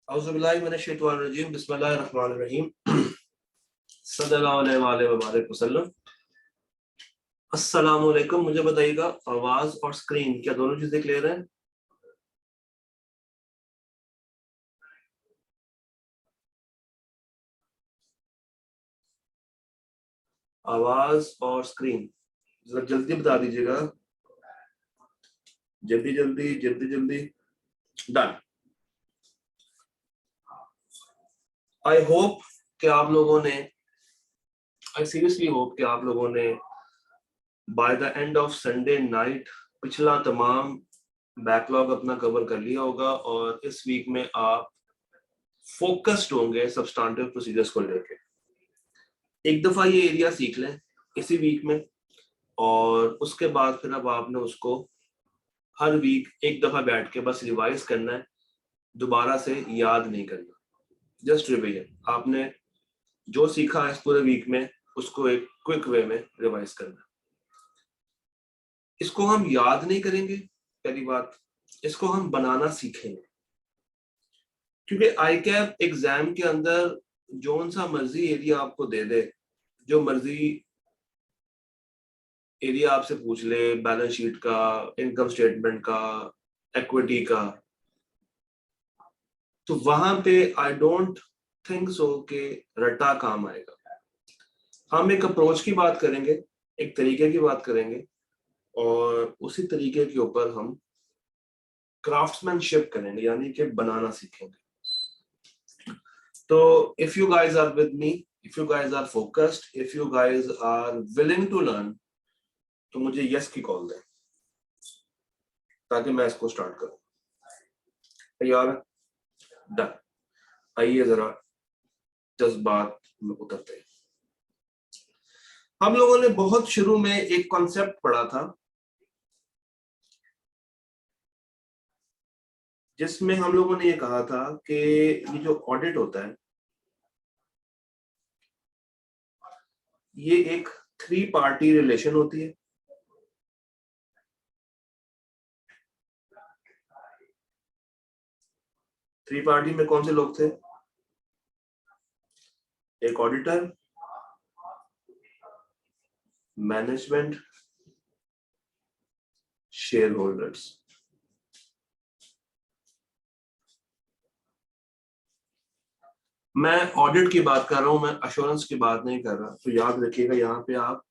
औज़ुबिल्लाहि मिनश्शैतानिर्रजीम बिस्मिल्लाहिर्रहमानिर्रहीम सल्लल्लाहु अलैहि वसल्लम। अस्सलाम वालेकुम। मुझे बताइएगा, आवाज और स्क्रीन क्या दोनों चीजें क्लियर हैं? आवाज और स्क्रीन जरा जल्दी बता दीजिएगा। जल्दी जल्दी जल्दी जल्दी। डन। आई होप कि आप लोगों ने आई सीरियसली होप कि आप लोगों ने bye the end of Sunday night पिछला तमाम बैकलॉग अपना कवर कर लिया होगा और इस वीक में आप फोकस्ड होंगे सब्सटेंटिव प्रोसीजर्स को लेकर। एक दफा ये एरिया सीख लें इसी वीक में, और उसके बाद फिर अब आपने उसको हर वीक एक दफा बैठ के बस रिवाइज करना है, दोबारा से याद नहीं करना। Just revision. आपने जो सीखा है इस पूरे वीक में उसको एक क्विक वे में रिवाइज करना है। इसको हम याद नहीं करेंगे, पहली बात। इसको हम बनाना सीखेंगे, क्योंकि आई कैप एग्जाम के अंदर जोन सा मर्जी एरिया आपको दे दे, जो मर्जी एरिया आपसे पूछ ले, बैलेंस शीट का, इनकम स्टेटमेंट का, इक्विटी का, तो वहां पे आई डोंट थिंक सो कि रट्टा काम आएगा। हम एक अप्रोच की बात करेंगे, एक तरीके की बात करेंगे, और उसी तरीके के ऊपर हम क्राफ्ट्समैनशिप करेंगे, यानी कि बनाना सीखेंगे। तो if you guys are with me, if you guys are focused, if you guys are willing to learn, तो मुझे यस की कॉल दें ताकि मैं इसको स्टार्ट करूं। तैयार है? डन। आइए जरा जज्बात में उतरते हैं। हम लोगों ने बहुत शुरू में एक कॉन्सेप्ट पढ़ा था जिसमें हम लोगों ने ये कहा था कि ये जो ऑडिट होता है ये एक 3 पार्टी रिलेशन होती है। थ्री पार्टी में कौन से लोग थे? एक ऑडिटर, मैनेजमेंट, शेयर होल्डर्स। मैं ऑडिट की बात कर रहा हूं, मैं अश्योरेंस की बात नहीं कर रहा। तो याद रखिएगा, यहाँ पे आप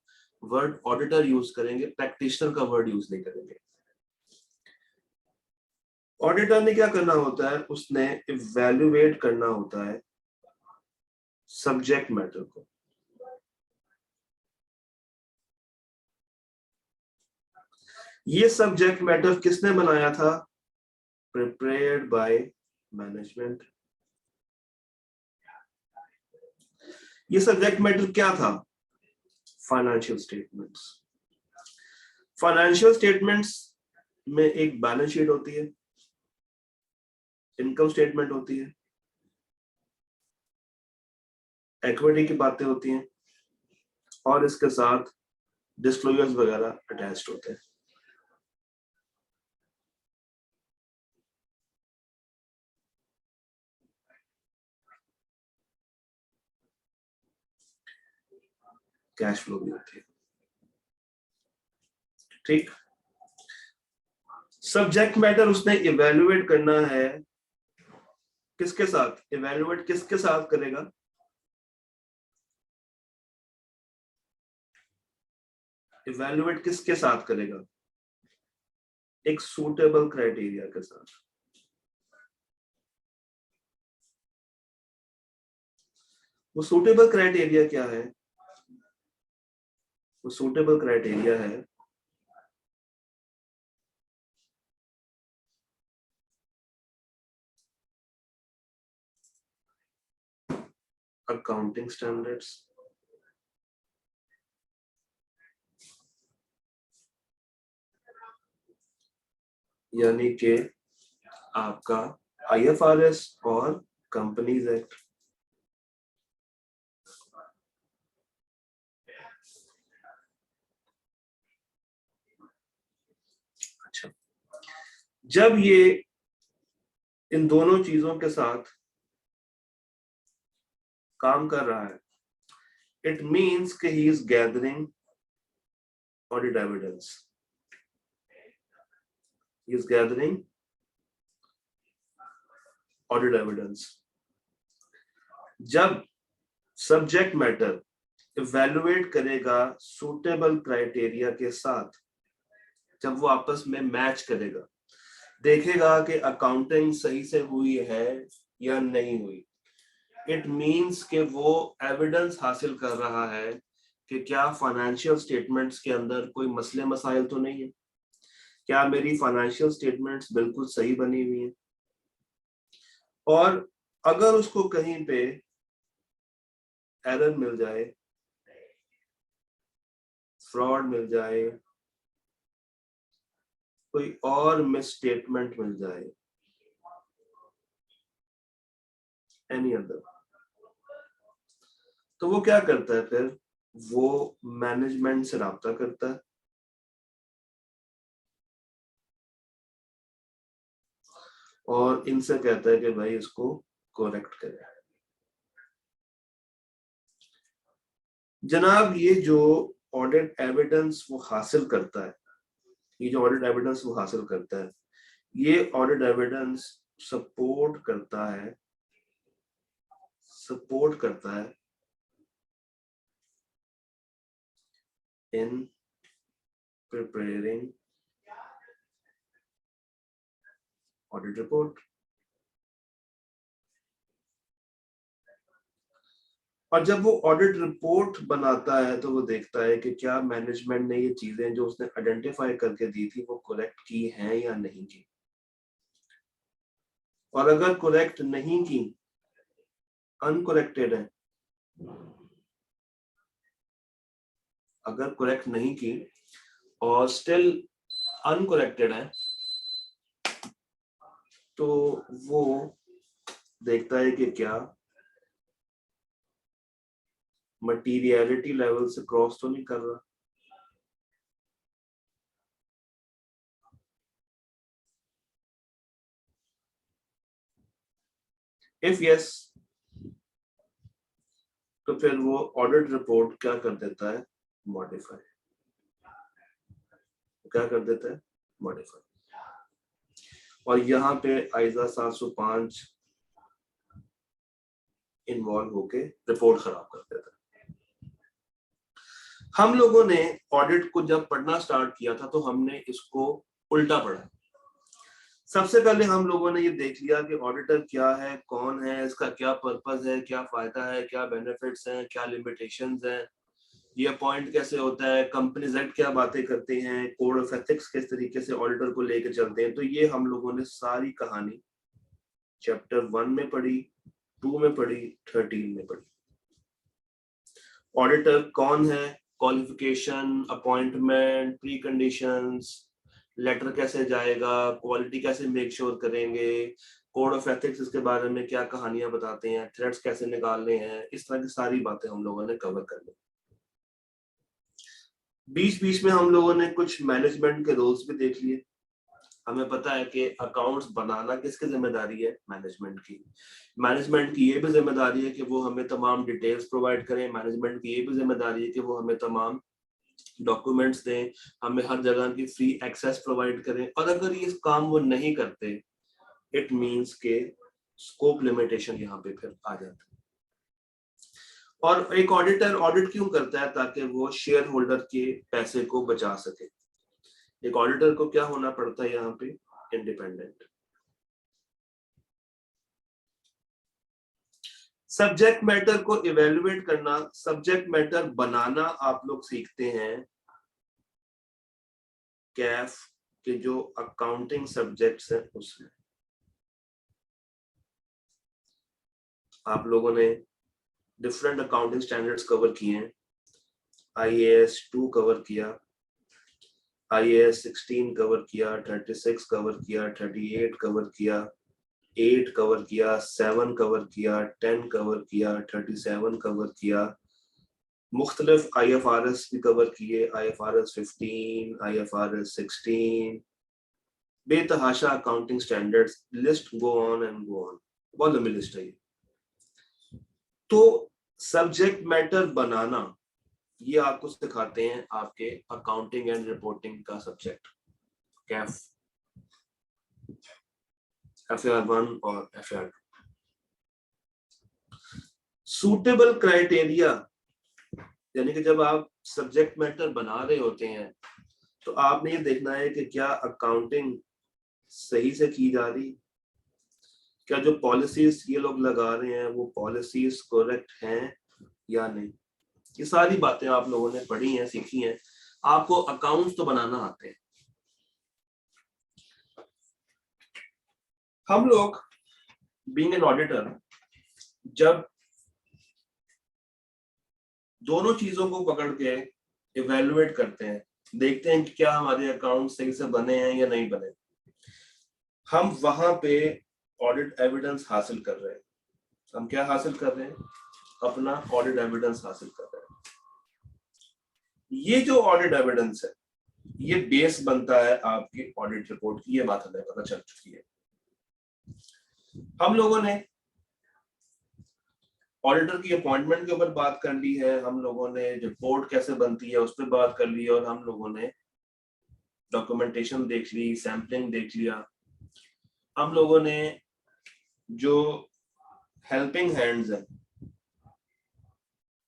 वर्ड ऑडिटर यूज करेंगे, प्रैक्टिशनर का वर्ड यूज नहीं करेंगे। ऑडिटर ने क्या करना होता है? उसने इवैल्यूएट करना होता है सब्जेक्ट मैटर को। ये सब्जेक्ट मैटर किसने बनाया था? Prepared by management. ये सब्जेक्ट मैटर क्या था? Financial statements. फाइनेंशियल स्टेटमेंट्स में एक बैलेंस शीट होती है, इनकम स्टेटमेंट होती है, इक्विटी की बातें होती हैं, और इसके साथ डिस्क्लोजर्स वगैरह अटैच्ड होते हैं। कैश फ्लो भी होती है। ठीक। सब्जेक्ट मैटर उसने इवैल्यूएट करना है किसके साथ? इवैल्यूएट किसके साथ करेगा? इवैल्यूएट किसके साथ करेगा? एक सूटेबल क्राइटेरिया के साथ। वो सूटेबल क्राइटेरिया क्या है? वो सूटेबल क्राइटेरिया है अकाउंटिंग स्टैंडर्ड्स, यानी कि आपका IFRS और कंपनीज एक्ट। अच्छा, जब ये इन दोनों चीजों के साथ काम कर रहा है, इट मीन्स कि he is gathering audit evidence, he is gathering audit evidence. जब सब्जेक्ट मैटर इवैल्यूएट करेगा सूटेबल क्राइटेरिया के साथ, जब वो आपस में मैच करेगा, देखेगा कि अकाउंटिंग सही से हुई है या नहीं हुई, इट मीन्स कि वो एविडेंस हासिल कर रहा है कि क्या फाइनेंशियल स्टेटमेंट्स के अंदर कोई मसले मसाइल तो नहीं है, क्या मेरी फाइनेंशियल स्टेटमेंट्स बिल्कुल सही बनी हुई है। और अगर उसको कहीं पे एरर मिल जाए, फ्रॉड मिल जाए, कोई और मिसस्टेटमेंट मिल जाए, एनी अदर, तो वो क्या करता है फिर, वो मैनेजमेंट से राब्ता करता है और इनसे कहता है कि भाई इसको करेक्ट करें। जनाब ये जो ऑडिट एविडेंस वो हासिल करता है, ये जो ऑडिट एविडेंस वो हासिल करता है, ये ऑडिट एविडेंस सपोर्ट करता है इन प्रिपेयरिंग ऑडिट रिपोर्ट। और जब वो ऑडिट रिपोर्ट बनाता है तो वो देखता है कि क्या मैनेजमेंट ने ये चीजें जो उसने आइडेंटिफाई करके दी थी वो करेक्ट की हैं या नहीं की। और अगर करेक्ट नहीं की, अनकरेक्टेड है, अगर करेक्ट नहीं की और स्टिल अनकरेक्टेड है, तो वो देखता है कि क्या मटीरियलिटी लेवल से क्रॉस तो नहीं कर रहा। इफ यस, तो फिर वो ऑडिट रिपोर्ट क्या कर देता है, मॉडिफाई। क्या कर देता है, मॉडिफाई। और यहाँ पे आइजा 705 इन्वॉल्व होके रिपोर्ट खराब कर देता है। हम लोगों ने ऑडिट को जब पढ़ना स्टार्ट किया था तो हमने इसको उल्टा पढ़ा। सबसे पहले हम लोगों ने ये देख लिया कि ऑडिटर क्या है, कौन है, इसका क्या पर्पस है, क्या फायदा है, क्या बेनिफिट्स हैं, क्या लिमिटेशंस हैं, ये अपॉइंट कैसे होता है, कंपनीज एक्ट क्या बातें करते हैं, कोड ऑफ एथिक्स किस तरीके से ऑडिटर को लेकर चलते हैं। तो ये हम लोगों ने सारी कहानी चैप्टर 1 में पढ़ी, 2 में पढ़ी, 13 में पढ़ी। ऑडिटर कौन है, qualification, appointment, pre conditions, letter कैसे जाएगा, क्वालिटी कैसे मेक श्योर करेंगे, कोड ऑफ एथिक्स इसके बारे में क्या कहानियां बताते हैं, थ्रेड्स कैसे निकालने हैं, इस तरह की सारी बातें हम लोगों ने कवर कर ली। बीच बीच में हम लोगों ने कुछ मैनेजमेंट के रोल्स भी देख लिए। हमें पता है कि अकाउंट्स बनाना किसकी जिम्मेदारी है, मैनेजमेंट की। मैनेजमेंट की ये भी जिम्मेदारी है कि वो हमें तमाम डिटेल्स प्रोवाइड करें, मैनेजमेंट की ये भी जिम्मेदारी है कि वो हमें तमाम डॉक्यूमेंट्स दें, हमें हर जगह की फ्री एक्सेस प्रोवाइड करें। और अगर ये काम वो नहीं करते, इट मींस के स्कोप लिमिटेशन यहाँ पे फिर आ जाता है। और एक ऑडिटर ऑडिट क्यों करता है, ताकि वो शेयर होल्डर के पैसे को बचा सके। एक ऑडिटर को क्या होना पड़ता है यहाँ पे, इंडिपेंडेंट। सब्जेक्ट मैटर को इवेल्युएट करना, सब्जेक्ट मैटर बनाना आप लोग सीखते हैं कैफ के जो अकाउंटिंग सब्जेक्ट्स हैं उसमें। आप लोगों ने डिफरेंट अकाउंटिंग स्टैंडर्ड्स कवर किए हैं। IAS 2 कवर किया, IAS 16 कवर किया, 36 कवर किया, 38 कवर किया, 8 कवर किया, 7 कवर किया, 10 कवर किया, 37 कवर किया, मुख्तलिफ IFRS भी कवर किए, IFRS 15, IFRS 16, बेतहाशा accounting standards, list go on and go on, बहुत लंबी लिस्ट है ये। तो सब्जेक्ट मैटर बनाना ये आपको सिखाते हैं आपके अकाउंटिंग एंड रिपोर्टिंग का सब्जेक्ट कैफ FAR 1 और FAR 2। सूटेबल क्राइटेरिया यानी कि जब आप सब्जेक्ट मैटर बना रहे होते हैं तो आपने ये देखना है कि क्या अकाउंटिंग सही से की जा रही, क्या जो पॉलिसीज ये लोग लगा रहे हैं वो पॉलिसीज करेक्ट हैं या नहीं। ये सारी बातें आप लोगों ने पढ़ी हैं, सीखी हैं, आपको अकाउंट्स तो बनाना आते हैं। हम लोग बीइंग एन ऑडिटर जब दोनों चीजों को पकड़ के इवेलुएट करते हैं, देखते हैं कि क्या हमारे अकाउंट सही से बने हैं या नहीं बने, हम वहां पे ऑडिट एविडेंस हासिल कर रहे हैं। हम क्या हासिल कर रहे हैं? अपना ऑडिट एविडेंस हासिल कर रहे हैं। ये जो ऑडिट एविडेंस है ये बेस बनता है आपकी ऑडिट रिपोर्ट की, ये बात हमें पता चल चुकी है। हम लोगों ने ऑडिटर की अपॉइंटमेंट के ऊपर बात कर ली है, हम लोगों ने रिपोर्ट कैसे बनती है उस पर बात कर ली है, और हम लोगों ने डॉक्यूमेंटेशन देख ली, सैम्पलिंग देख लिया। हम लोगों ने जो हेल्पिंग हैंड्स हैं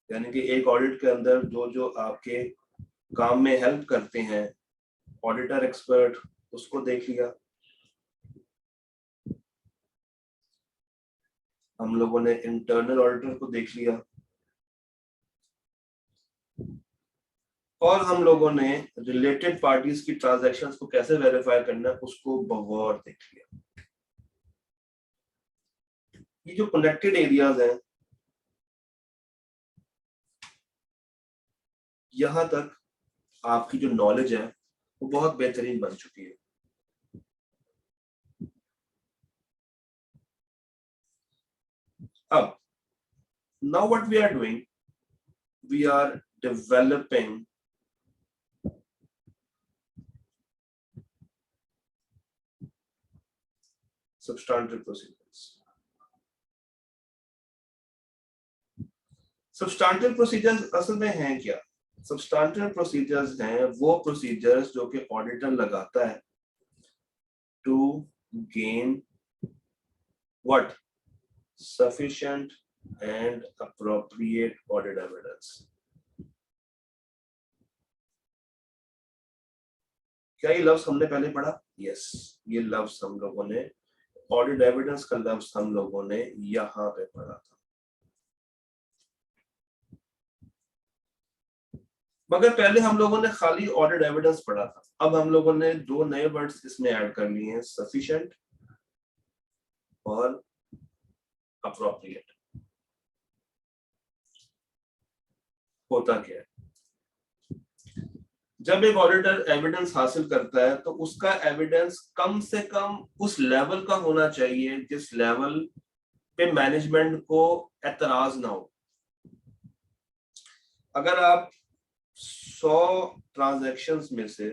यानी कि एक ऑडिट के अंदर जो जो आपके काम में हेल्प करते हैं, ऑडिटर एक्सपर्ट, उसको देख लिया। हम लोगों ने इंटरनल ऑडिटर को देख लिया, और हम लोगों ने रिलेटेड पार्टीज की ट्रांजैक्शंस को कैसे वेरीफाई करना है उसको बगौर देख लिया। ये जो कनेक्टेड एरियाज हैं यहां तक आपकी जो नॉलेज है वो बहुत बेहतरीन बन चुकी है। अब now what we are doing, we are developing substantive procedures. Substantive procedures असल में हैं क्या? Substantive procedures हैं वो procedures जो कि ऑडिटर लगाता है to gain what? Sufficient and appropriate audit evidence. क्या ये लफ्ज हमने पहले पढ़ा? यस, ये लफ्ज हम लोगों ने, ऑडिट एविडेंस का लफ्ज हम लोगों ने यहां पे पढ़ा था। मगर पहले हम लोगों ने खाली ऑडिट एविडेंस पढ़ा था, अब हम लोगों ने दो नए वर्ड्स इसमें ऐड कर लिए हैं, सफिशिएंट और अप्रोप्रिएट। होता क्या है, जब एक ऑडिटर एविडेंस हासिल करता है तो उसका एविडेंस कम से कम उस लेवल का होना चाहिए जिस लेवल पे मैनेजमेंट को एतराज ना हो। अगर आप 100 ट्रांजैक्शंस में से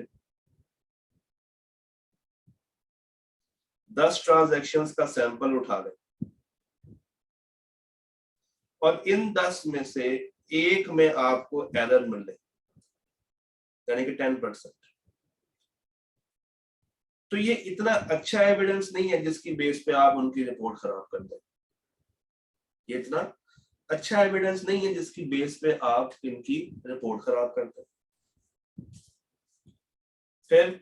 10 ट्रांजैक्शंस का सैंपल उठा लें और इन 10 में से एक में आपको एरर मिले यानी कि 10%, तो ये इतना अच्छा एविडेंस नहीं है जिसकी बेस पे आप उनकी रिपोर्ट खराब कर दें। ये इतना अच्छा एविडेंस नहीं है जिसकी बेस पे आप इनकी रिपोर्ट खराब कर दें। फिर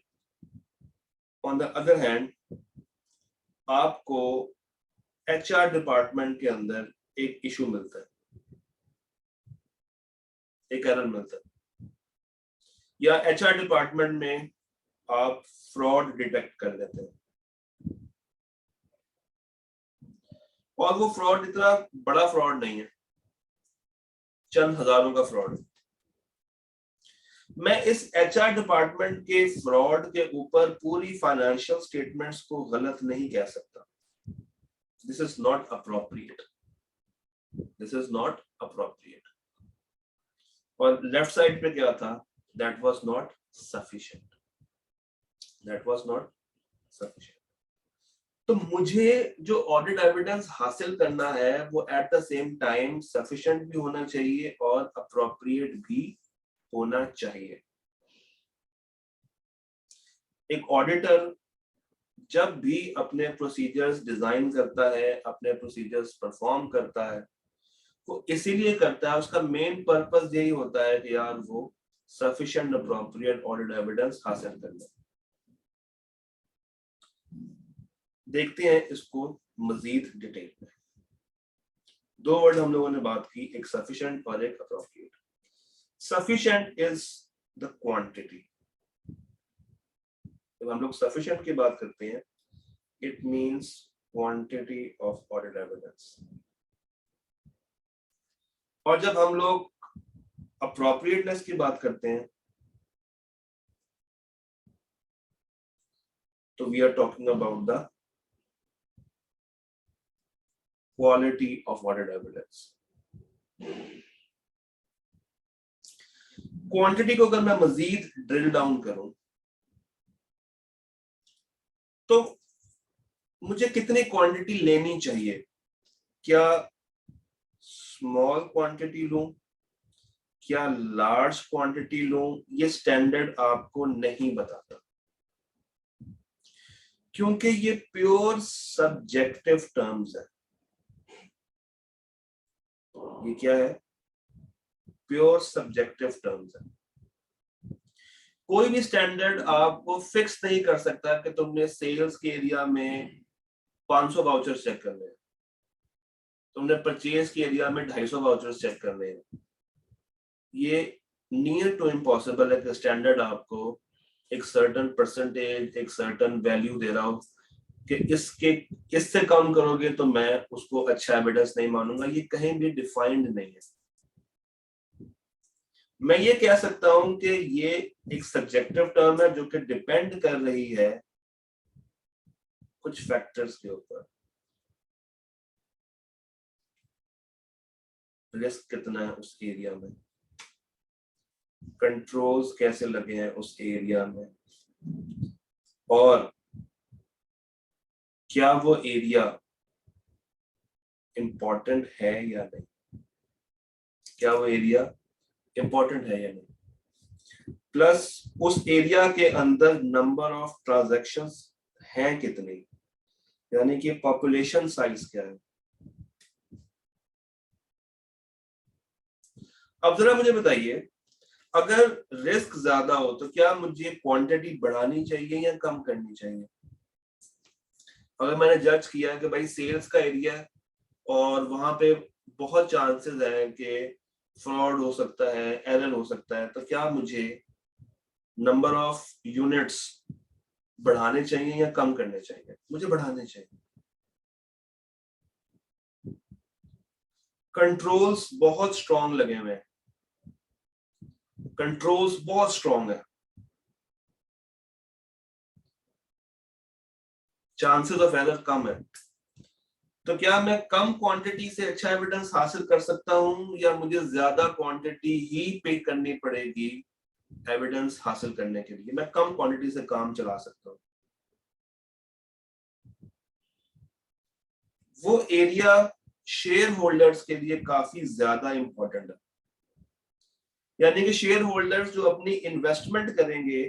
ऑन द अदर हैंड आपको HR डिपार्टमेंट के अंदर एक इशू मिलता है, एक एरर मिलता है, या HR डिपार्टमेंट में आप फ्रॉड डिटेक्ट कर लेते हैं, और वो फ्रॉड इतना बड़ा फ्रॉड नहीं है, चंद हजारों का फ्रॉड है। मैं इस HR डिपार्टमेंट के फ्रॉड के ऊपर पूरी फाइनेंशियल स्टेटमेंट्स को गलत नहीं कह सकता। This is not appropriate, this is not appropriate. और लेफ्ट साइड पे क्या था? That was not sufficient, that was not sufficient. तो मुझे जो ऑडिट एविडेंस हासिल करना है वो at the same time sufficient भी होना चाहिए और अप्रोप्रिएट भी होना चाहिए। एक ऑडिटर जब भी अपने प्रोसीजर्स डिजाइन करता है, अपने प्रोसीजर्स परफॉर्म करता है, वो इसीलिए करता है, उसका मेन पर्पस यही होता है कि यार वो सफिशिएंट अप्रोप्रिएट ऑडिट एविडेंस हासिल कर ले। देखते हैं इसको मजीद डिटेल में। दो वर्ड हम लोगों ने बात की, एक सफिशिएंट और एक appropriate. Sufficient is the quantity. जब हम लोग सफिशिएंट की बात करते हैं, it means quantity of audit evidence. और जब हम लोग अप्रोप्रिएटनेस की बात करते हैं, तो we are talking about the quality of audit evidence. Quantity को अगर मैं मजीद ड्रिल डाउन करूं, तो मुझे कितनी क्वांटिटी लेनी चाहिए? क्या स्मॉल क्वांटिटी लूं, क्या लार्ज क्वांटिटी लूं? ये स्टैंडर्ड आपको नहीं बताता, क्योंकि ये प्योर सब्जेक्टिव टर्म्स है। ये क्या है? प्योर सब्जेक्टिव टर्म्स है। कोई भी स्टैंडर्ड आपको फिक्स नहीं कर सकता कि तुमने सेल्स के एरिया में 500 वाउचर्स चेक करने हैं, तुमने परचेज के एरिया में 250 वाउचर्स चेक करने हैं। ये नियर टू इम्पॉसिबल है कि स्टैंडर्ड आपको एक सर्टेन परसेंटेज, एक सर्टेन वैल्यू दे रहा हो कि इससे कम करोगे तो मैं उसको अच्छा एविडेंस नहीं मानूंगा। ये कहीं भी डिफाइंड नहीं है। मैं ये कह सकता हूं कि ये एक सब्जेक्टिव टर्म है जो कि डिपेंड कर रही है कुछ फैक्टर्स के ऊपर। रिस्क कितना है उस एरिया में, कंट्रोल्स कैसे लगे हैं उस एरिया में, और क्या वो एरिया इंपॉर्टेंट है या नहीं, क्या वो एरिया इंपॉर्टेंट है या नहीं, प्लस उस एरिया के अंदर नंबर ऑफ ट्रांजैक्शंस हैं कितनी, यानी कि पॉपुलेशन साइज क्या है। अब जरा मुझे बताइए, अगर रिस्क ज्यादा हो तो क्या मुझे क्वांटिटी बढ़ानी चाहिए या कम करनी चाहिए? अगर मैंने जज किया कि भाई सेल्स का एरिया है और वहां पे बहुत चांसेस हैं कि फ्रॉड हो सकता है, एरर हो सकता है, तो क्या मुझे नंबर ऑफ यूनिट्स बढ़ाने चाहिए या कम करने चाहिए? मुझे बढ़ाने चाहिए। कंट्रोल्स बहुत स्ट्रांग लगे हुए हैं, कंट्रोल्स बहुत स्ट्रांग है, चांसेस ऑफ एरर कम है। तो क्या मैं कम क्वांटिटी से अच्छा एविडेंस हासिल कर सकता हूं, या मुझे ज्यादा क्वांटिटी ही पे करनी पड़ेगी एविडेंस हासिल करने के लिए? मैं कम क्वांटिटी से काम चला सकता हूं। वो एरिया शेयर होल्डर्स के लिए काफी ज्यादा इंपॉर्टेंट है, यानी कि शेयर होल्डर्स जो अपनी इन्वेस्टमेंट करेंगे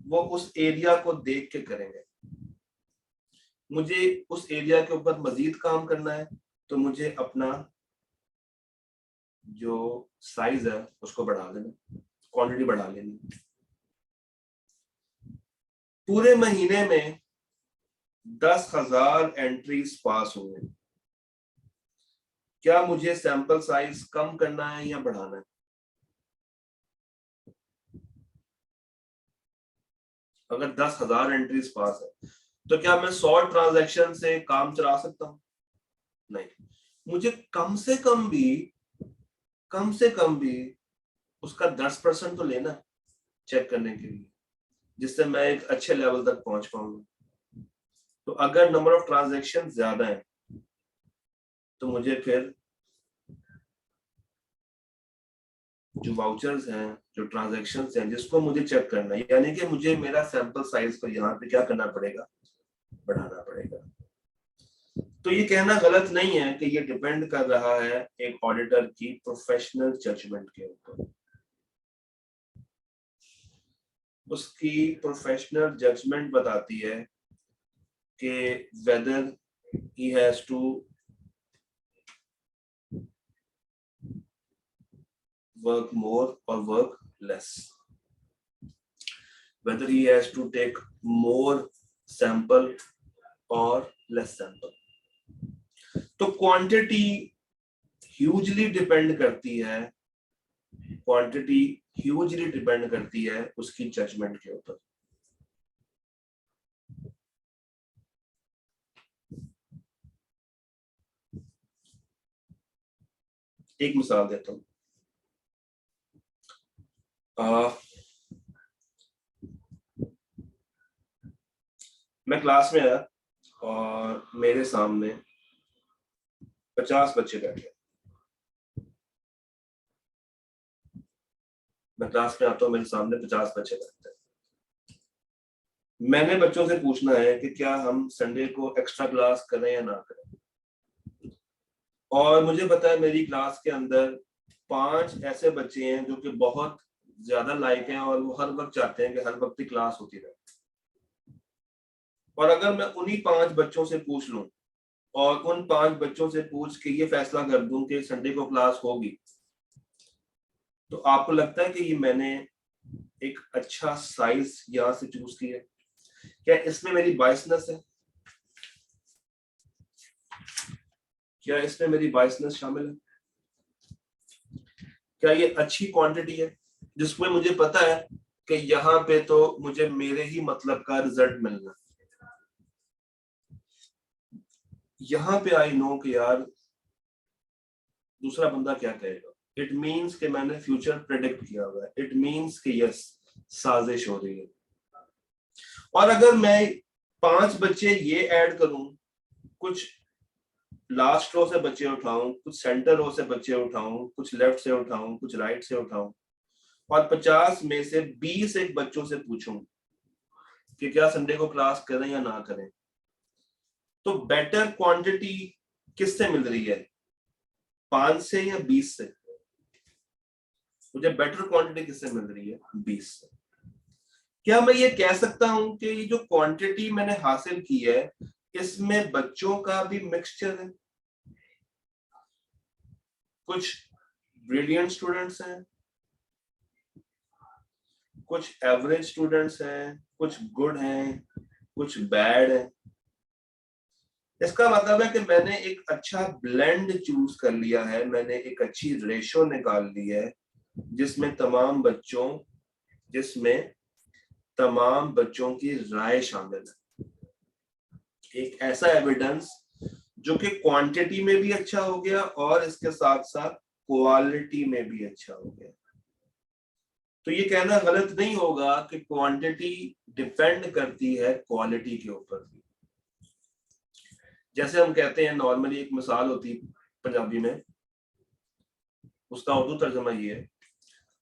वो उस एरिया को देख के करेंगे। मुझे उस एरिया के ऊपर मजीद काम करना है तो मुझे अपना जो साइज है उसको बढ़ा देना, क्वांटिटी बढ़ा लेनी। पूरे महीने में 10,000 एंट्रीज पास हुए, क्या मुझे सैंपल साइज कम करना है या बढ़ाना है? अगर 10,000 एंट्रीज पास है तो क्या मैं 100 ट्रांजैक्शन से काम चला सकता हूं? नहीं, मुझे कम से कम भी उसका 10% तो लेना चेक करने के लिए, जिससे मैं एक अच्छे लेवल तक पहुंच पाऊंगा। तो अगर नंबर ऑफ ट्रांजैक्शन ज्यादा है तो मुझे फिर जो वाउचर्स हैं, जो ट्रांजैक्शंस हैं जिसको मुझे चेक करना है, यानी कि मुझे मेरा सैंपल साइज को यहाँ पे क्या करना पड़ेगा, बढ़ाना पड़ेगा। तो ये कहना गलत नहीं है कि ये डिपेंड कर रहा है एक ऑडिटर की प्रोफेशनल जजमेंट के ऊपर। उसकी प्रोफेशनल जजमेंट बताती है कि whether he has to work more or work less, whether he has to take more sample or less sample. तो क्वांटिटी ह्यूजली डिपेंड करती है, क्वांटिटी ह्यूजली डिपेंड करती है उसकी जजमेंट के ऊपर। एक मिसाल देता हूं, मैं क्लास में आया और मेरे सामने 50 बच्चे बैठे। मैं क्लास में आता हूँ, मेरे सामने 50 बच्चे बैठते हैं। मैंने बच्चों से पूछना है कि क्या हम संडे को एक्स्ट्रा क्लास करें या ना करें। और मुझे पता है मेरी क्लास के अंदर 5 ऐसे बच्चे हैं जो कि बहुत ज्यादा लाइक हैं और वो हर वक्त चाहते हैं कि हर वक्त ही क्लास होती रहे। और अगर मैं उन्हीं 5 बच्चों से पूछ लूं और उन 5 बच्चों से पूछ के ये फैसला कर दूं कि संडे को क्लास होगी, तो आपको लगता है कि ये मैंने एक अच्छा साइज यहां से चूज किया? क्या इसमें मेरी बायसनेस है? क्या इसमें मेरी बायसनेस शामिल है? क्या ये अच्छी क्वांटिटी है जिसमें मुझे पता है कि यहाँ पे तो मुझे मेरे ही मतलब का रिजल्ट मिलना? यहाँ पे आई नो कि यार दूसरा बंदा क्या कहेगा। इट मीन्स कि मैंने फ्यूचर प्रेडिक्ट किया हुआ है। इट मीन्स कि यस, साजिश हो रही है। और अगर मैं 5 बच्चे ये ऐड करूं, कुछ लास्ट रो से बच्चे उठाऊं, कुछ सेंटर रो से बच्चे उठाऊं, कुछ लेफ्ट से उठाऊं, कुछ राइट से उठाऊं, और 50 में से 20 एक बच्चों से पूछूं कि क्या संडे को क्लास करें या ना करें, तो बेटर क्वांटिटी किससे मिल रही है? 5 से या 20 से? मुझे बेटर क्वांटिटी किससे मिल रही है? 20 से। क्या मैं ये कह सकता हूं कि ये जो क्वांटिटी मैंने हासिल की है इसमें बच्चों का भी मिक्सचर है? कुछ ब्रिलियंट स्टूडेंट्स हैं, कुछ एवरेज स्टूडेंट्स हैं, कुछ गुड हैं, कुछ बैड हैं। इसका मतलब है कि मैंने एक अच्छा ब्लेंड चूज कर लिया है, मैंने एक अच्छी रेशो निकाल ली है जिसमें तमाम बच्चों की राय शामिल है। एक ऐसा एविडेंस जो कि क्वांटिटी में भी अच्छा हो गया और इसके साथ साथ क्वालिटी में भी अच्छा हो गया। तो ये कहना गलत नहीं होगा कि क्वांटिटी डिपेंड करती है क्वालिटी के ऊपर भी। जैसे हम कहते हैं नॉर्मली, एक मिसाल होती है पंजाबी में, उसका उर्दू तर्जुमा ये है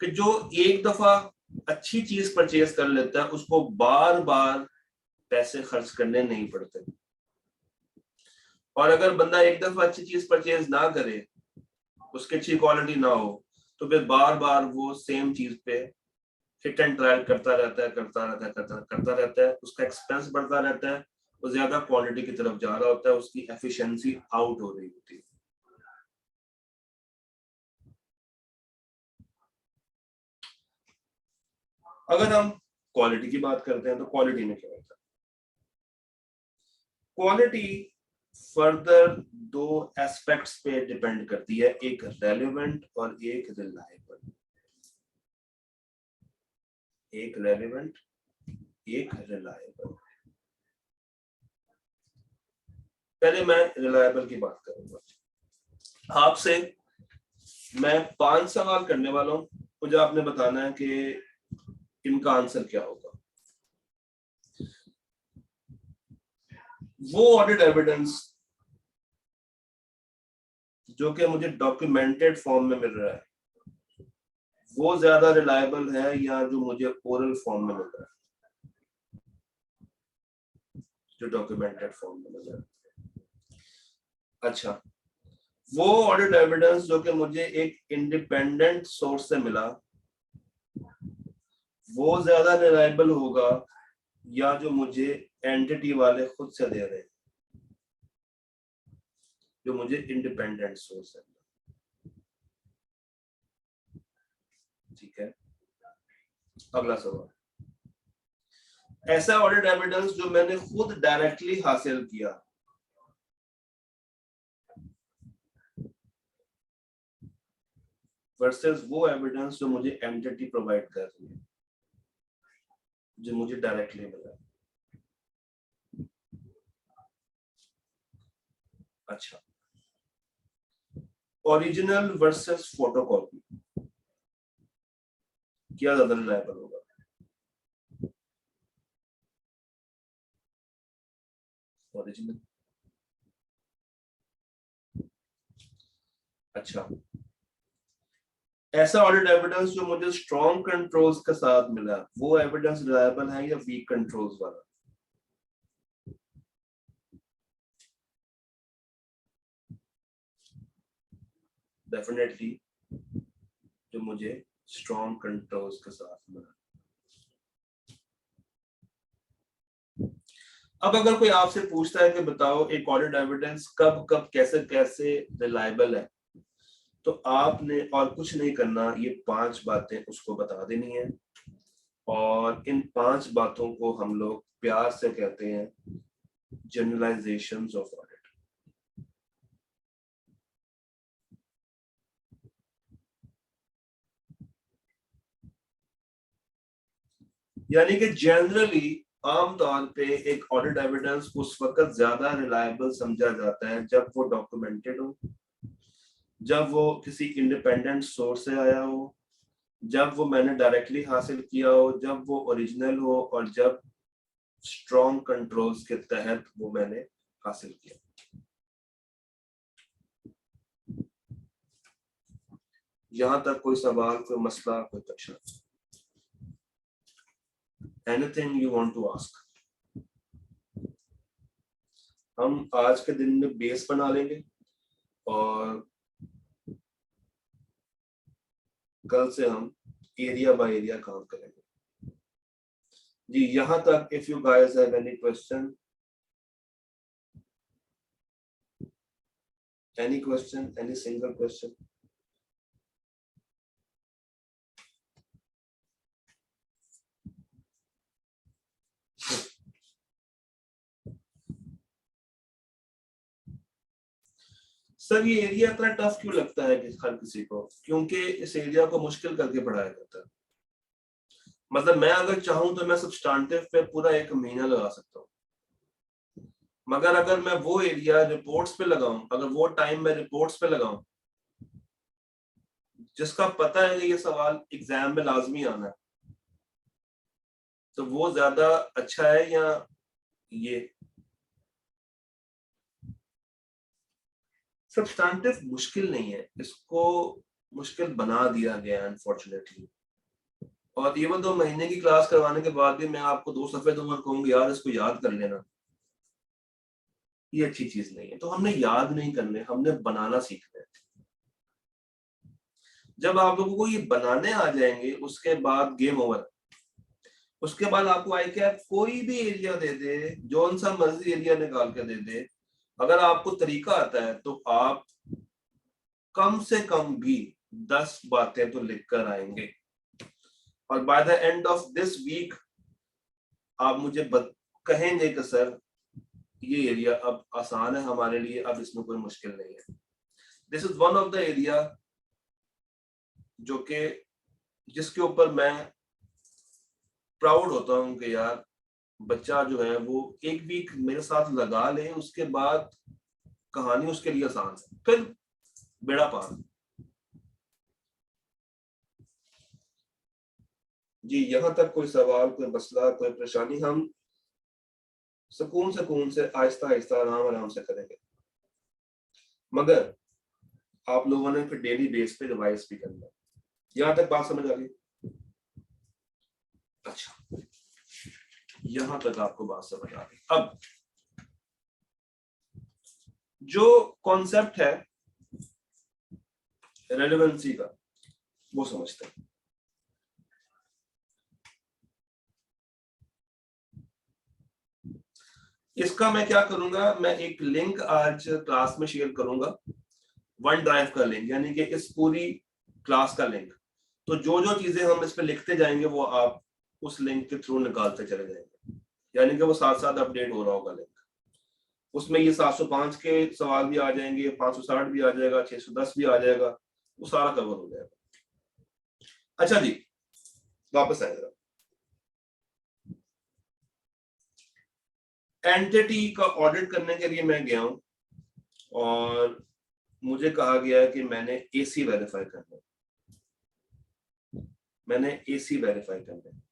कि जो एक दफा अच्छी चीज परचेज कर लेता है उसको बार बार पैसे खर्च करने नहीं पड़ते। और अगर बंदा एक दफा अच्छी चीज परचेज ना करे, उसकी अच्छी क्वालिटी ना हो, तो फिर बार बार वो सेम चीज पे हिट एंड ट्रायल करता रहता है, उसका एक्सपेंस बढ़ता रहता है, वो ज्यादा क्वालिटी की तरफ जा रहा होता है, उसकी एफिशिएंसी आउट हो रही होती है। अगर हम क्वालिटी की बात करते हैं तो क्वालिटी में क्या होता है? क्वालिटी फर्दर 2 एस्पेक्ट्स पे डिपेंड करती है, एक रेलेवेंट और एक रिलायबल। एक रेलेवेंट, एक रिलायबल। पहले मैं रिलायबल की बात करूंगा। आपसे मैं 5 सवाल करने वाला हूं, मुझे आपने बताना है कि इनका आंसर क्या होगा। वो ऑडिट एविडेंस जो कि मुझे डॉक्यूमेंटेड फॉर्म में मिल रहा है, वो ज्यादा रिलायबल है या जो मुझे ओरल फॉर्म में मिल रहा है? जो डॉक्यूमेंटेड फॉर्म में नजर। अच्छा, वो ऑडिट एविडेंस जो कि मुझे एक इंडिपेंडेंट सोर्स से मिला, वो ज्यादा रिलायबल होगा या जो मुझे एंटिटी वाले खुद से दे रहे हैं, जो मुझे इंडिपेंडेंट सोर्स है। ठीक है, अगला सवाल, ऐसा ऑडिट एविडेंस जो मैंने खुद डायरेक्टली हासिल किया, वर्सेस वो एविडेंस जो मुझे एंटिटी प्रोवाइड कर रही है, जो मुझे डायरेक्टली मिला। अच्छा, ओरिजिनल वर्सेस फोटोकॉपी, क्या ज्यादा रिलायबल होगा? ओरिजिनल। अच्छा, ऐसा ऑडिट एविडेंस जो मुझे स्ट्रॉन्ग कंट्रोल्स के साथ मिला, वो एविडेंस रिलायबल है या वीक कंट्रोल्स वाला? डेफिनेटली जो मुझे स्ट्रॉन्ग कंट्रोल्स के साथ मिला। अब अगर कोई आपसे पूछता है कि बताओ एक ऑडिट एविडेंस कब कब कैसे कैसे रिलायबल है, तो आपने और कुछ नहीं करना, ये 5 बातें उसको बता देनी है, और इन 5 बातों को हम लोग प्यार से कहते हैं जनरलाइजेशंस ऑफ ऑडिट। यानी कि जनरली आमतौर पे एक ऑडिट एविडेंस उस वक्त ज्यादा रिलायबल समझा जाता है जब वो डॉक्यूमेंटेड हो, जब वो किसी इंडिपेंडेंट सोर्स से आया हो, जब वो मैंने डायरेक्टली हासिल किया हो, जब वो ओरिजिनल हो, और जब स्ट्रॉन्ग कंट्रोल्स के तहत वो मैंने हासिल किया। यहां तक कोई सवाल, कोई मसला, कोई प्रश्न? Anything you want to ask? हम आज के दिन में बेस बना लेंगे और कल से हम एरिया बाय एरिया काम करेंगे। जी, यहां तक if you guys have any question, any single question? Sir ये एरिया इतना टफ क्यों लगता है कि हर किसी को? क्योंकि इस एरिया को मुश्किल करके पढ़ाया जाता है। मतलब मैं अगर चाहूं तो मैं सब्सटेंटिव पे पूरा 1 महीना लगा सकता हूँ, मगर अगर मैं वो एरिया रिपोर्ट्स पे लगाऊं, अगर वो टाइम मैं रिपोर्ट्स पे लगाऊं, जिसका पता है कि ये सवाल एग्जाम में लाजमी आना है, तो वो ज्यादा अच्छा है या ये? सब्सटेंटिव मुश्किल नहीं है, इसको मुश्किल बना दिया गया है अनफॉर्चुनेटली। और इवन 2 महीने की क्लास करवाने के बाद भी मैं आपको 2 सफे दूंगा, कहूंगी यार इसको याद कर लेना, ये अच्छी चीज नहीं है। तो हमने याद नहीं करने, हमने बनाना सीखना है। जब आप लोगों को ये बनाने आ जाएंगे, उसके बाद गेम ओवर। उसके बाद आपको आई कैप कोई भी एरिया दे दे, जौन सा मर्जी एरिया निकाल के दे दे, अगर आपको तरीका आता है तो आप कम से कम भी 10 बातें तो लिख कर आएंगे, और by the end of this week आप मुझे कहेंगे कि सर ये एरिया अब आसान है हमारे लिए, अब इसमें कोई मुश्किल नहीं है। This is one of the area जो कि जिसके ऊपर मैं प्राउड होता हूं कि यार बच्चा जो है वो 1 वीक मेरे साथ लगा ले, उसके बाद कहानी उसके लिए आसान है, फिर बेड़ा पार। जी, यहां तक कोई सवाल, कोई मसला, कोई परेशानी? हम सुकून से आहिस्ता आहिस्ता आराम आराम से करेंगे, मगर आप लोगों ने फिर डेली बेस पे रिवाइज भी करना है। यहां तक बात समझ आ गई? अच्छा, यहां तक आपको बात समझ आ गई। अब जो कॉन्सेप्ट है रेलेवेंसी का वो समझते हैं। इसका मैं क्या करूंगा, मैं एक लिंक आज क्लास में शेयर करूंगा, वन ड्राइव का लिंक, यानी कि इस पूरी क्लास का लिंक। तो जो जो चीजें हम इस पे लिखते जाएंगे वो आप उस लिंक के थ्रू निकालते चले जाएंगे, यानी कि वो साथ साथ अपडेट हो रहा होगा लिंक। उसमें ये 705 के सवाल भी आ जाएंगे, 560 भी आ जाएगा, 610 भी आ जाएगा, वो सारा कवर हो जाएगा। अच्छा जी, वापस आएगा। एंटिटी का ऑडिट करने के लिए मैं गया हूं और मुझे कहा गया है कि मैंने एसी वेरीफाई करना है, मैंने एसी वेरीफाई करना है।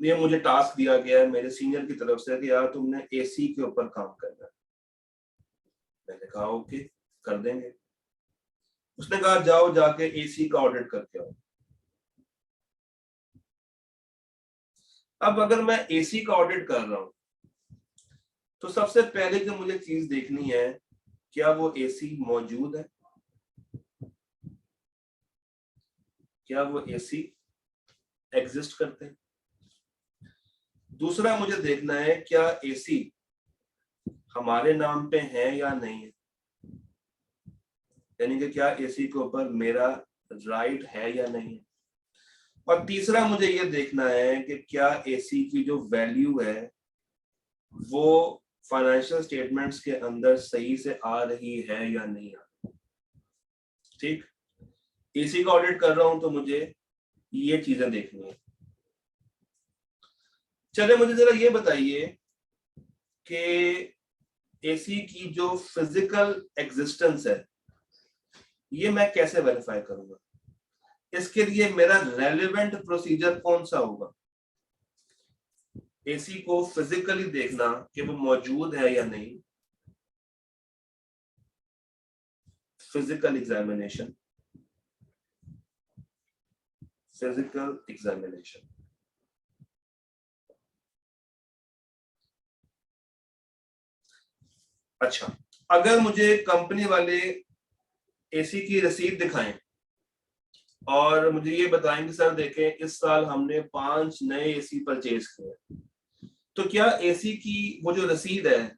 ये मुझे टास्क दिया गया है मेरे सीनियर की तरफ से कि यार तुमने एसी के ऊपर काम करना है। मैंने कहा ओके, कर देंगे। उसने कहा जाओ जाके एसी का ऑडिट करके आओ। अब अगर मैं एसी का ऑडिट कर रहा हूं तो सबसे पहले जो मुझे चीज देखनी है, क्या वो एसी मौजूद है, क्या वो एसी एग्जिस्ट करते हैं। दूसरा मुझे देखना है क्या एसी हमारे नाम पे है या नहीं है, यानी कि क्या एसी के ऊपर मेरा राइट है या नहीं है। और तीसरा मुझे ये देखना है कि क्या एसी की जो वैल्यू है वो फाइनेंशियल स्टेटमेंट्स के अंदर सही से आ रही है या नहीं आ रही। ठीक, एसी का ऑडिट कर रहा हूं तो मुझे ये चीजें देखनी है। चले मुझे जरा ये बताइए कि एसी की जो फिजिकल एग्जिस्टेंस है ये मैं कैसे वेरीफाई करूंगा। इसके लिए मेरा रेलेवेंट प्रोसीजर कौन सा होगा। एसी को फिजिकली देखना कि वो मौजूद है या नहीं, फिजिकल एग्जामिनेशन, फिजिकल एग्जामिनेशन। अच्छा, अगर मुझे कंपनी वाले एसी की रसीद दिखाएं और मुझे ये बताएं कि सर देखें इस साल हमने 5 नए एसी परचेज किए, तो क्या एसी की वो जो रसीद है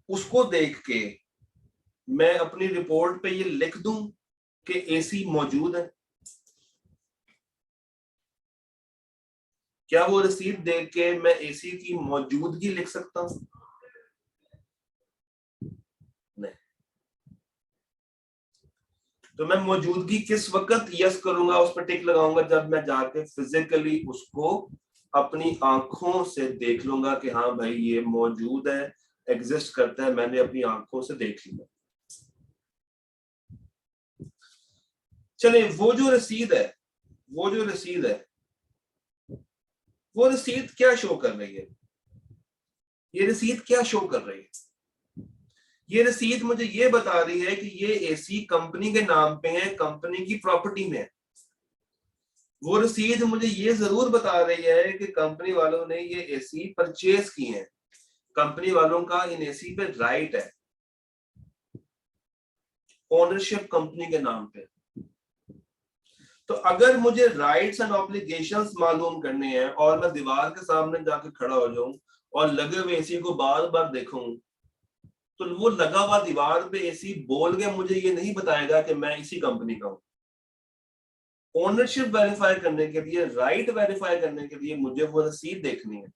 उसको देख के मैं अपनी रिपोर्ट पे ये लिख दूं कि एसी मौजूद है। क्या वो रसीद देख के मैं एसी की मौजूदगी लिख सकता हूं। नहीं। तो मैं मौजूदगी किस वक्त यस करूंगा, उस पर टिक लगाऊंगा, जब मैं जाके फिजिकली उसको अपनी आंखों से देख लूंगा कि हाँ भाई ये मौजूद है, एग्जिस्ट करता है, मैंने अपनी आंखों से देख लिया। चलिए वो जो रसीद है, वो जो रसीद है वो रसीद क्या शो कर रही है, ये रसीद क्या शो कर रही है। ये रसीद मुझे ये बता रही है कि ये एसी कंपनी के नाम पे है, कंपनी की प्रॉपर्टी में है। वो रसीद मुझे ये जरूर बता रही है कि कंपनी वालों ने ये एसी परचेज किए हैं, कंपनी वालों का इन एसी पे राइट है, ओनरशिप कंपनी के नाम पे। तो अगर मुझे राइट्स एंड ऑब्लिगेशंस मालूम करने हैं और मैं दीवार के सामने जाके खड़ा हो जाऊं और लगे हुए एसी को बार बार देखूं, तो वो लगा हुआ दीवार पे एसी बोल के मुझे ये नहीं बताएगा कि मैं इसी कंपनी का हूं। ओनरशिप वेरीफाई करने के लिए, राइट वेरीफाई करने के लिए मुझे वो रसीद देखनी है,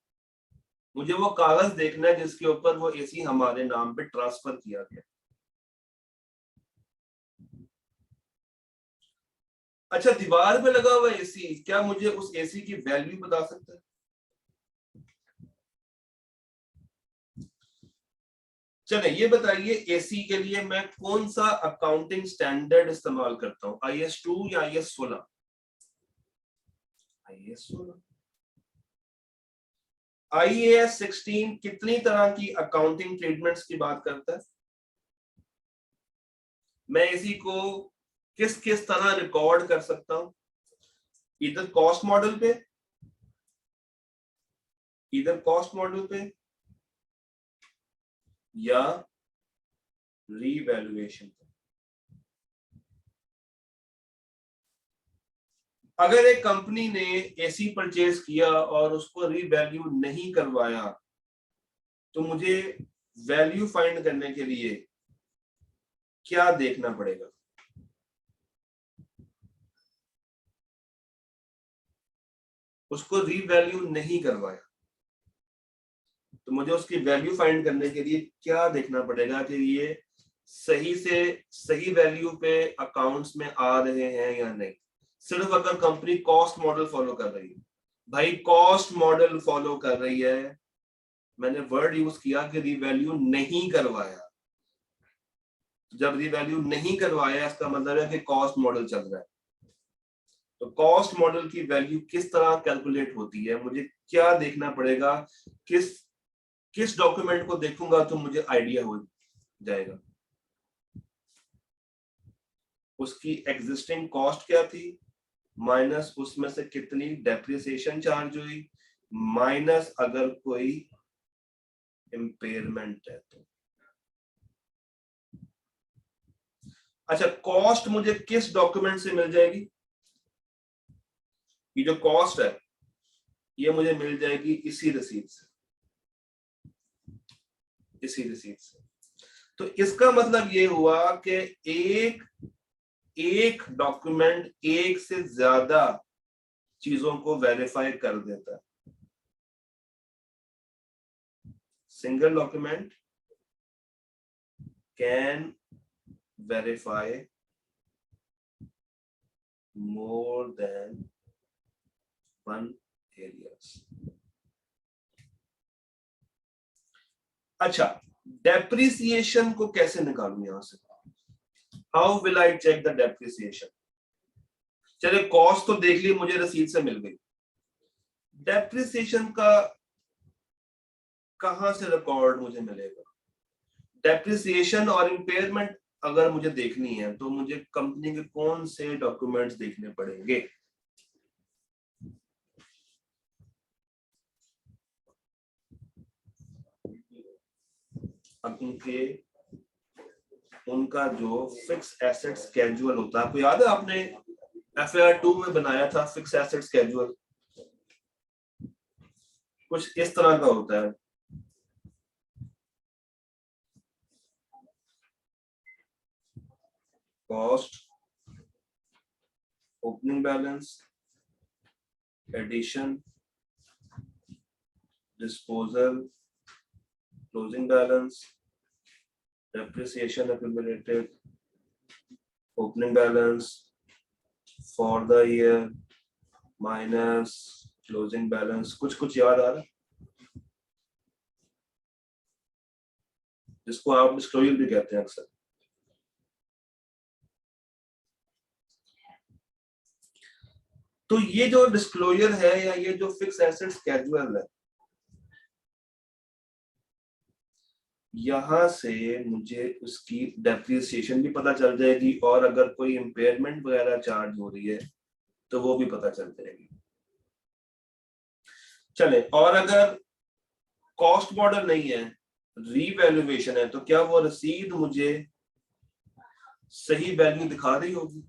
मुझे वो कागज देखना है जिसके ऊपर वो एसी हमारे नाम पे ट्रांसफर किया गया। अच्छा, दीवार पे लगा हुआ एसी क्या मुझे उस एसी की वैल्यू बता सकता है। चले ये बताइए एसी के लिए मैं कौन सा अकाउंटिंग स्टैंडर्ड इस्तेमाल करता हूं, IS2 या IS16। IS16। IAS16 कितनी तरह की अकाउंटिंग ट्रीटमेंट्स की बात करता है। मैं एसी को किस किस तरह रिकॉर्ड कर सकता हूं, इधर कॉस्ट मॉडल पे, इधर कॉस्ट मॉडल पे या रीवैल्यूएशन पे। अगर एक कंपनी ने एसी परचेज किया और उसको रीवैल्यू नहीं करवाया, तो मुझे वैल्यू फाइंड करने के लिए क्या देखना पड़ेगा? उसको रीवैल्यू नहीं करवाया, तो मुझे उसकी वैल्यू फाइंड करने के लिए क्या देखना पड़ेगा कि ये सही से सही वैल्यू पे अकाउंट्स में आ रहे हैं या नहीं। सिर्फ अगर कंपनी कॉस्ट मॉडल फॉलो कर रही है, भाई कॉस्ट मॉडल फॉलो कर रही है, मैंने वर्ड यूज किया कि रीवैल्यू नहीं करवाया। जब रीवैल्यू नहीं करवाया इसका मतलब है कि कॉस्ट मॉडल चल रहा है। तो कॉस्ट मॉडल की वैल्यू किस तरह कैलकुलेट होती है, मुझे क्या देखना पड़ेगा, किस किस डॉक्यूमेंट को देखूंगा तो मुझे आइडिया हो जाएगा। उसकी एग्जिस्टिंग कॉस्ट क्या थी, माइनस उसमें से कितनी डेप्रिसिएशन चार्ज हुई, माइनस अगर कोई इम्पेयरमेंट है तो। अच्छा, कॉस्ट मुझे किस डॉक्यूमेंट से मिल जाएगी? ये जो कॉस्ट है ये मुझे मिल जाएगी इसी रसीद से, इसी रसीद से। तो इसका मतलब ये हुआ कि एक डॉक्यूमेंट एक से ज्यादा चीजों को वेरीफाई कर देता है। Single document can verify more than one areas. अच्छा, डेप्रिसिएशन को कैसे निकालूं यहां से? How will I check the depreciation? चलिए कॉस्ट तो देख ली, मुझे रसीद से मिल गई। डेप्रिसिएशन का कहां से रिकॉर्ड मुझे मिलेगा? डेप्रिसिएशन और इम्पेयरमेंट अगर मुझे देखनी है तो मुझे कंपनी के कौन से डॉक्यूमेंट्स देखने पड़ेंगे? उनका जो फिक्स एसेट स्केड्यूल होता है, आपको याद है आपने FAR 2 में बनाया था फिक्स एसेट स्केड्यूल, कुछ इस तरह का होता है। Cost, opening balance, addition, disposal, closing balance, depreciation accumulated, opening balance for the year minus closing balance। कुछ याद आ रहा है जिसको आप डिस्क्लोजर भी कहते हैं अक्सर? तो ये जो डिस्क्लोजर है या ये जो फिक्स एसेट स्केड्यूल है, यहां से मुझे उसकी डेप्रिसिएशन भी पता चल जाएगी और अगर कोई इम्पेयरमेंट वगैरह चार्ज हो रही है तो वो भी पता चल जाएगी। चले, और अगर कॉस्ट मॉडल नहीं है, रीवैल्यूएशन है, तो क्या वो रसीद मुझे सही वैल्यू दिखा रही होगी?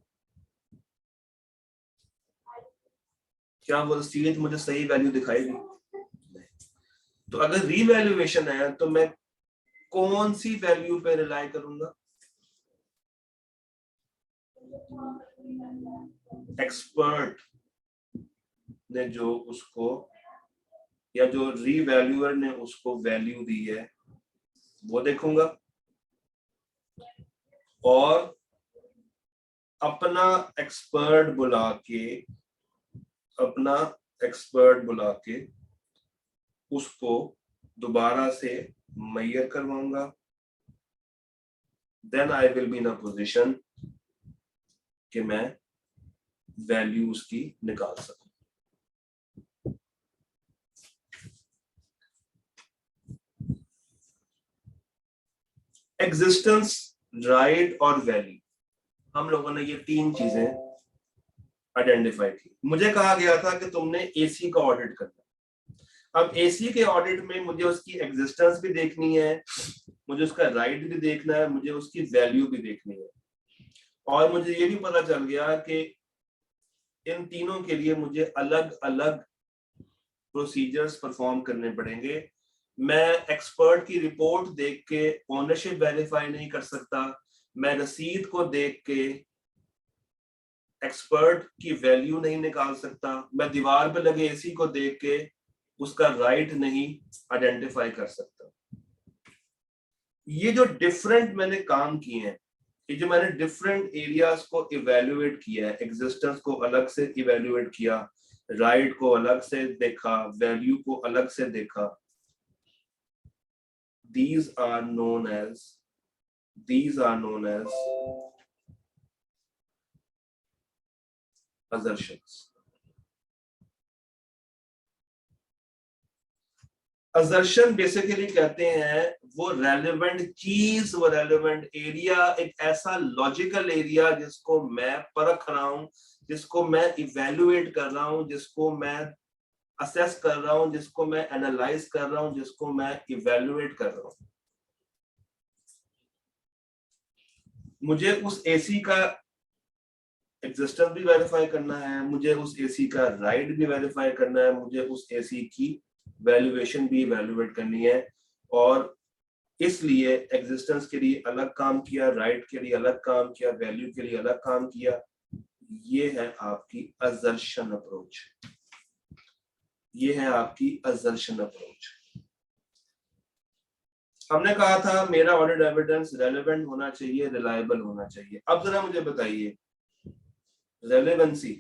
क्या वो रसीद मुझे सही वैल्यू दिखाएगी? नहीं। तो अगर रीवैल्यूएशन है तो मैं कौन सी वैल्यू पे रिलाई करूंगा? एक्सपर्ट ने जो उसको या जो रीवैल्यूअर ने उसको वैल्यू दी है वो देखूंगा, और अपना एक्सपर्ट बुला के उसको दोबारा से मेजर करवाऊंगा। Then I will be in a position कि मैं वैल्यू उसकी निकाल सकूं। एग्जिस्टेंस, राइट और वैल्यू, हम लोगों ने ये तीन चीजें आइडेंटिफाई की। मुझे कहा गया था कि तुमने एसी का ऑडिट करना। अब एसी के ऑडिट में मुझे उसकी एग्जिस्टेंस भी देखनी है, मुझे उसका राइट भी देखना है, मुझे उसकी वैल्यू भी देखनी है, और मुझे ये भी पता चल गया कि इन तीनों के लिए मुझे अलग अलग प्रोसीजर्स परफॉर्म करने पड़ेंगे। मैं एक्सपर्ट की रिपोर्ट देख के ओनरशिप वेरीफाई नहीं कर सकता, मैं रसीद को देख के एक्सपर्ट की वैल्यू नहीं निकाल सकता, मैं दीवार पे लगे एसी को देख के उसका राइट नहीं आइडेंटिफाई कर सकता। ये जो डिफरेंट मैंने काम किए हैं, ये जो मैंने डिफरेंट एरियाज को इवेल्युएट किया है, एग्जिस्टेंस को अलग से इवेल्युएट किया, राइट को अलग से देखा, वैल्यू को अलग से देखा, these are known as assertions. Assertion basically कहते हैं वो रेलेवेंट चीज, वो रेलेवेंट एरिया, एक ऐसा लॉजिकल एरिया जिसको मैं परख रहा हूं, जिसको मैं इवेल्युएट कर रहा हूं, जिसको मैं असेस कर रहा हूं, जिसको मैं एनालाइज कर रहा हूं, जिसको मैं इवेल्युएट कर रहा हूं। मुझे उस एसी का एग्जिस्टेंस भी वेरीफाई करना है, मुझे उस एसी का राइट भी वेरीफाई करना है, मुझे उस एसी की वैल्यूएशन भी इवेल्युएट करनी है, और इसलिए एग्जिस्टेंस के लिए अलग काम किया, राइट के लिए अलग काम किया, वैल्यू के लिए अलग काम किया। ये है आपकी असर्शन अप्रोच, ये है आपकी असर्शन अप्रोच। हमने कहा था मेरा ऑडिट एविडेंस रेलेवेंट होना चाहिए, रिलायबल होना चाहिए। अब जरा मुझे बताइए, रेलेवेंसी,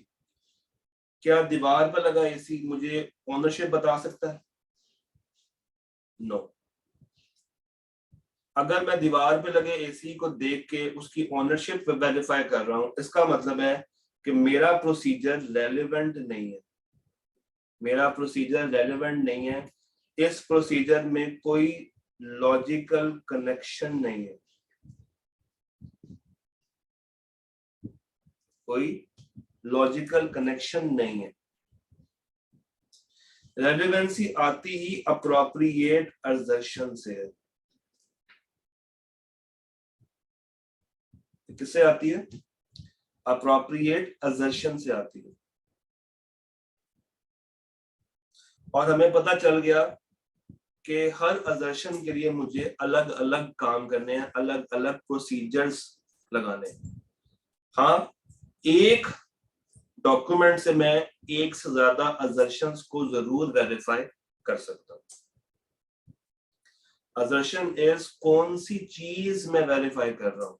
क्या दीवार पर लगा एसी मुझे ओनरशिप बता सकता है? नो। अगर मैं दीवार पे लगे एसी को देख के उसकी ओनरशिप वेरीफाई कर रहा हूं, इसका मतलब है कि मेरा प्रोसीजर रेलेवेंट नहीं है, मेरा प्रोसीजर रेलेवेंट नहीं है, इस प्रोसीजर में कोई लॉजिकल कनेक्शन नहीं है, कोई लॉजिकल कनेक्शन नहीं है। रेलेवेंसी आती ही अप्रोप्रिएट असर्शन से है। किससे आती है? अप्रोप्रिएट असर्शन से आती है। और हमें पता चल गया कि हर असर्शन के लिए मुझे अलग अलग काम करने हैं, अलग अलग प्रोसीजर्स लगाने हैं। हाँ, एक डॉक्यूमेंट से मैं एक से ज्यादा असर्शंस को जरूर वेरीफाई कर सकता हूं। असर्शन इज कौन सी चीज मैं वेरीफाई कर रहा हूं।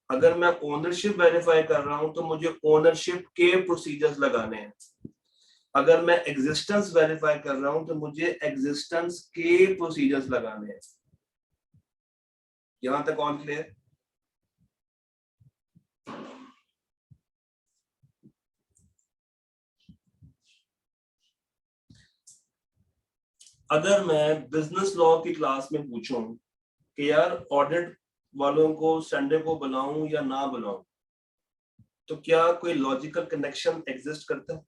अगर मैं ओनरशिप वेरीफाई कर रहा हूं तो मुझे ओनरशिप के प्रोसीजर्स लगाने हैं। अगर मैं एग्जिस्टेंस वेरीफाई कर रहा हूं तो मुझे एग्जिस्टेंस के प्रोसीजर्स लगाने हैं। यहां तक ऑन क्लियर? अगर मैं बिजनेस लॉ की क्लास में पूछूं कि यार ऑडिट वालों को संडे को बुलाऊं या ना बुलाऊं, तो क्या कोई लॉजिकल कनेक्शन एग्जिस्ट करता है?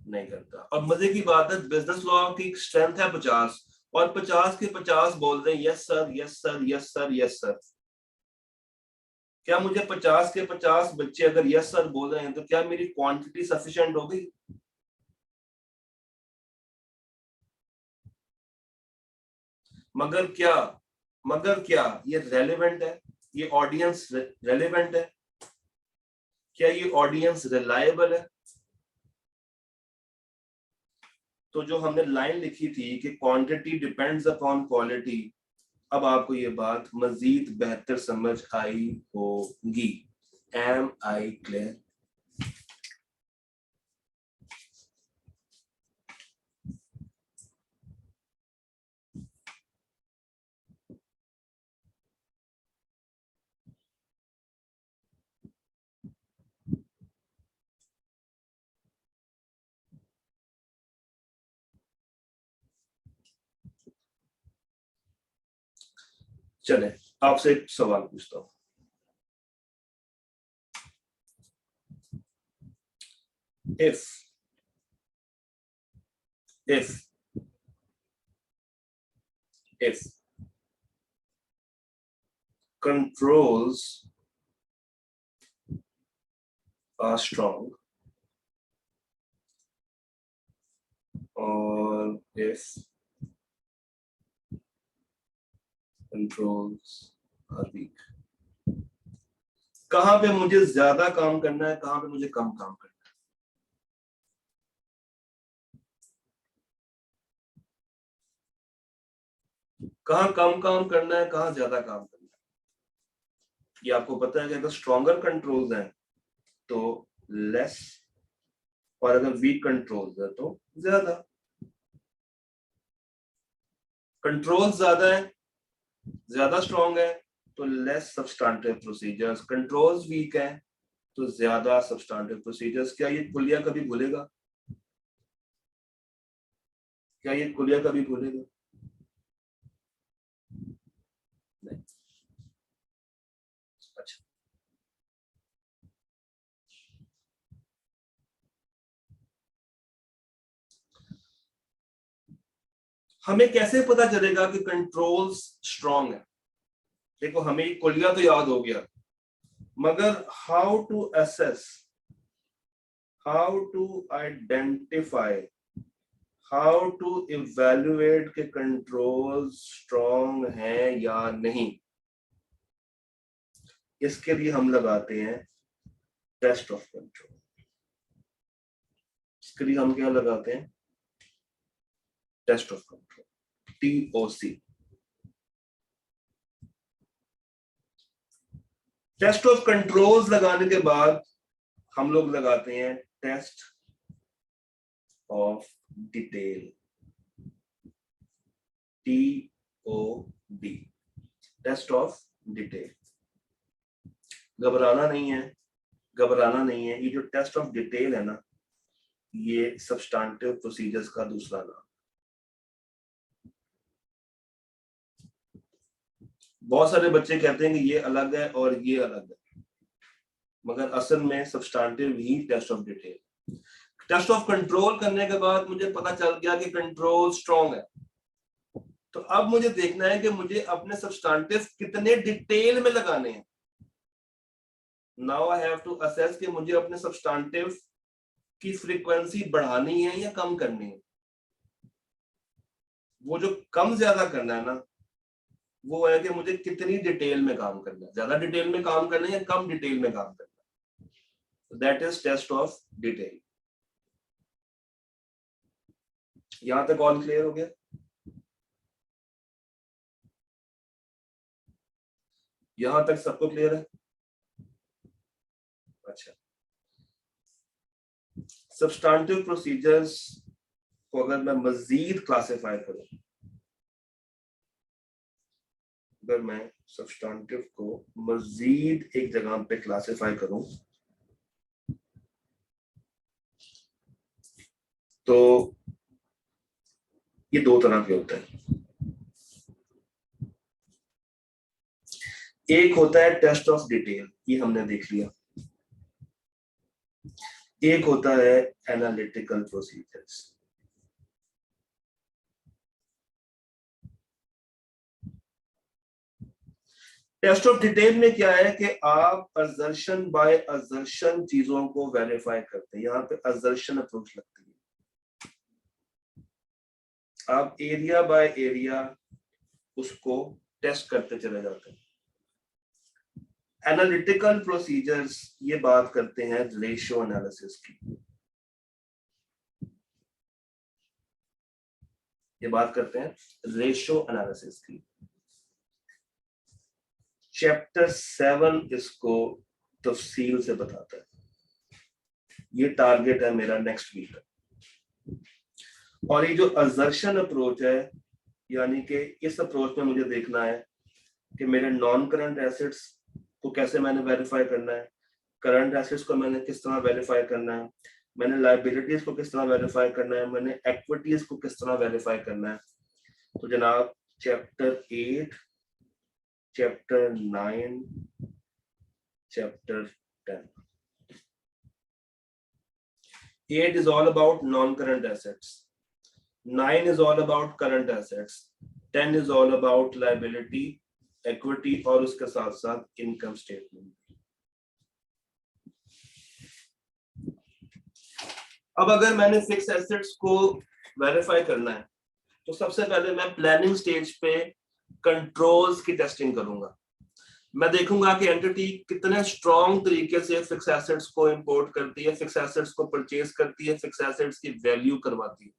नहीं करता। अब मजे की बात है, बिजनेस लॉ की स्ट्रेंथ है 50 और 50 के 50 बोल रहे हैं yes sir, yes sir, yes sir, yes sir. क्या मुझे 50 के 50 बच्चे अगर यस सर बोल रहे हैं तो क्या मेरी क्वांटिटी सफिशिएंट हो गई? मगर क्या ये रेलेवेंट है? ये ऑडियंस रेलेवेंट है? क्या ये ऑडियंस रिलायबल है? तो जो हमने लाइन लिखी थी कि क्वांटिटी डिपेंड्स अपॉन क्वालिटी, अब आपको ये बात मजीद बेहतर समझ आई होगी। Am I clear? चले आपसे एक सवाल पूछता हूं। If if controls are strong, or if controls are weak. कहां पे मुझे ज्यादा काम करना है, कहां पे मुझे कम काम करना है? कहां कम काम करना है, कहां ज्यादा काम करना है? ये आपको पता है कि अगर स्ट्रॉन्गर कंट्रोल्स हैं तो लेस, और अगर वीक कंट्रोल्स है तो ज्यादा। कंट्रोल ज्यादा है, ज्यादा स्ट्रॉन्ग है तो less substantive procedures, controls weak है तो ज्यादा सब्सटैंटिव प्रोसीजर्स। क्या ये कुलिया कभी भूलेगा? क्या ये कुलिया कभी भूलेगा? नहीं। अच्छा, हमें कैसे पता चलेगा कि कंट्रोल्स स्ट्रॉन्ग है? देखो, हमें कुलिया तो याद हो गया, मगर how to assess, how to identify, how to evaluate के कंट्रोल स्ट्रॉन्ग है या नहीं, इसके लिए हम लगाते हैं टेस्ट ऑफ कंट्रोल। इसके लिए हम क्या लगाते हैं? Test of control, TOC। Test of controls लगाने के बाद हम लोग लगाते हैं test of detail, TOD, test of detail. घबराना नहीं है, घबराना नहीं है। ये जो टेस्ट ऑफ डिटेल है ना, ये सब्सटैंटिव प्रोसीजर्स का दूसरा नाम। बहुत सारे बच्चे कहते हैं कि ये अलग है और ये अलग है, मगर असल में सब्सटैंटिव ही test of detail. Test of control करने के बाद मुझे पता चल गया कि कंट्रोल स्ट्रॉन्ग है, तो अब मुझे देखना है कि मुझे अपने सब्सटैंटिव कितने डिटेल में लगाने हैं। Now I have to assess कि मुझे अपने सब्सटैंटिव की फ्रीक्वेंसी बढ़ानी है या कम करनी है। वो जो कम ज्यादा करना है ना, वो है कि मुझे कितनी डिटेल में काम करना है, ज्यादा डिटेल में काम करना है या कम डिटेल में काम करना है। That is test of detail. यहां तक ऑल क्लियर हो गया? यहां तक सबको क्लियर है? अच्छा, सब्सटैंटिव प्रोसीजर्स को अगर मैं मजीद क्लासिफाई करूं, अगर मैं सब्सटैंटिव को मजीद एक जगह पे क्लासिफाई करूं, तो ये दो तरह के होते हैं। एक होता है टेस्ट ऑफ डिटेल, ये हमने देख लिया। एक होता है analytical procedures. Test of detail में क्या है कि आप असर्शन बाय असर्शन चीजों को वेरीफाई करते हैं। यहाँ पे असर्शन अप्रोच लगती है, आप एरिया बाय एरिया उसको टेस्ट करते चले जाते हैं। एनालिटिकल प्रोसीजर्स ये बात करते हैं रेशियो एनालिसिस की, ये बात करते हैं रेशियो एनालिसिस की। चैप्टर 7 इसको तफसील से बताता है। ये टारगेट है मेरा नेक्स्ट वीक का। और ये जो असर्शन अप्रोच है, यानी कि इस अप्रोच में मुझे देखना है कि मेरे नॉन करंट एसेट्स को कैसे मैंने वेरीफाई करना है, करंट एसेट्स को मैंने किस तरह वेरीफाई करना है, मैंने लायबिलिटीज को किस तरह वेरीफाई करना है, मैंने इक्विटीज को किस तरह वेरीफाई करना है। तो जनाब chapter 8, chapter 9, chapter 10, 8 is all about non-current assets, 9 is all about current assets, 10 is all about liability, equity और उसके साथ साथ income statement. अब अगर मैंने फिक्स एसेट्स को वेरीफाई करना है तो सबसे पहले मैं प्लानिंग स्टेज पे कंट्रोल्स की टेस्टिंग करूंगा. मैं देखूंगा कि एंटिटी कितने स्ट्रॉन्ग तरीके से फिक्स एसेट्स को इंपोर्ट करती है, फिक्स एसेट्स को परचेज करती है, फिक्स एसेट्स की वैल्यू करवाती है.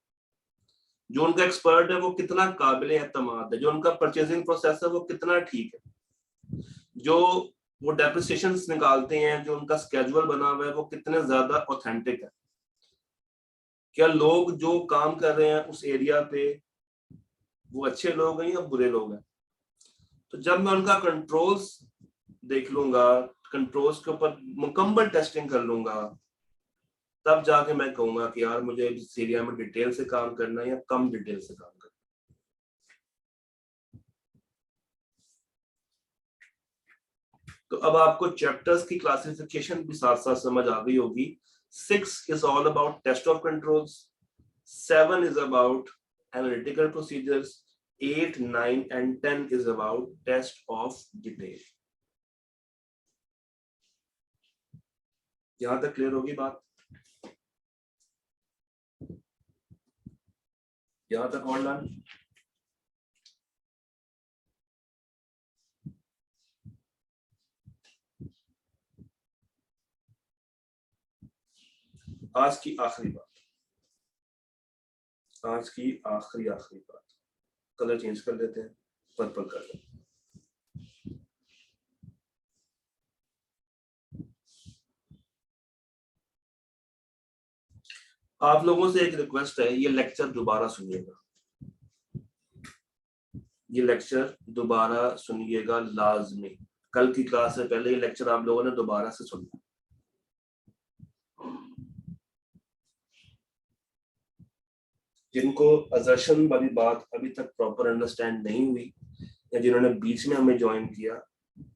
जो उनका एक्सपर्ट है वो कितना काबिल एतमाद है, जो उनका परचेजिंग प्रोसेस है वो कितना ठीक है, जो वो डेप्रिसिएशंस निकालते हैं, जो उनका स्केड्यूल बना हुआ है वो कितने ज्यादा ऑथेंटिक है. क्या लोग जो काम कर रहे हैं उस एरिया पे वो अच्छे लोग हैं या बुरे लोग हैं. तो जब मैं उनका कंट्रोल्स देख लूंगा, कंट्रोल्स के ऊपर मुकम्मल टेस्टिंग कर लूंगा, तब जाके मैं कहूंगा कि यार मुझे इस एरिया में डिटेल से काम करना है या कम डिटेल से काम करना. तो अब आपको चैप्टर्स की क्लासिफिकेशन भी साथ साथ समझ आ गई होगी. 6 is all about test of controls, 7 is about analytical procedures, 8, 9 and 10 is about test of detail. यहां तक क्लियर होगी बात? यहां तक और डन? आज की आखिरी बात, आज की आखिरी बात, कलर चेंज कर लेते हैं, पर्पल कर लेते हैं. आप लोगों से एक रिक्वेस्ट है, ये लेक्चर दोबारा सुनिएगा, ये लेक्चर दोबारा सुनिएगा लाजमी. कल की क्लास से पहले ये लेक्चर आप लोगों ने दोबारा से सुनना. जिनको असर्शन वाली बात अभी तक प्रॉपर अंडरस्टैंड नहीं हुई या जिन्होंने बीच में हमें ज्वाइन किया,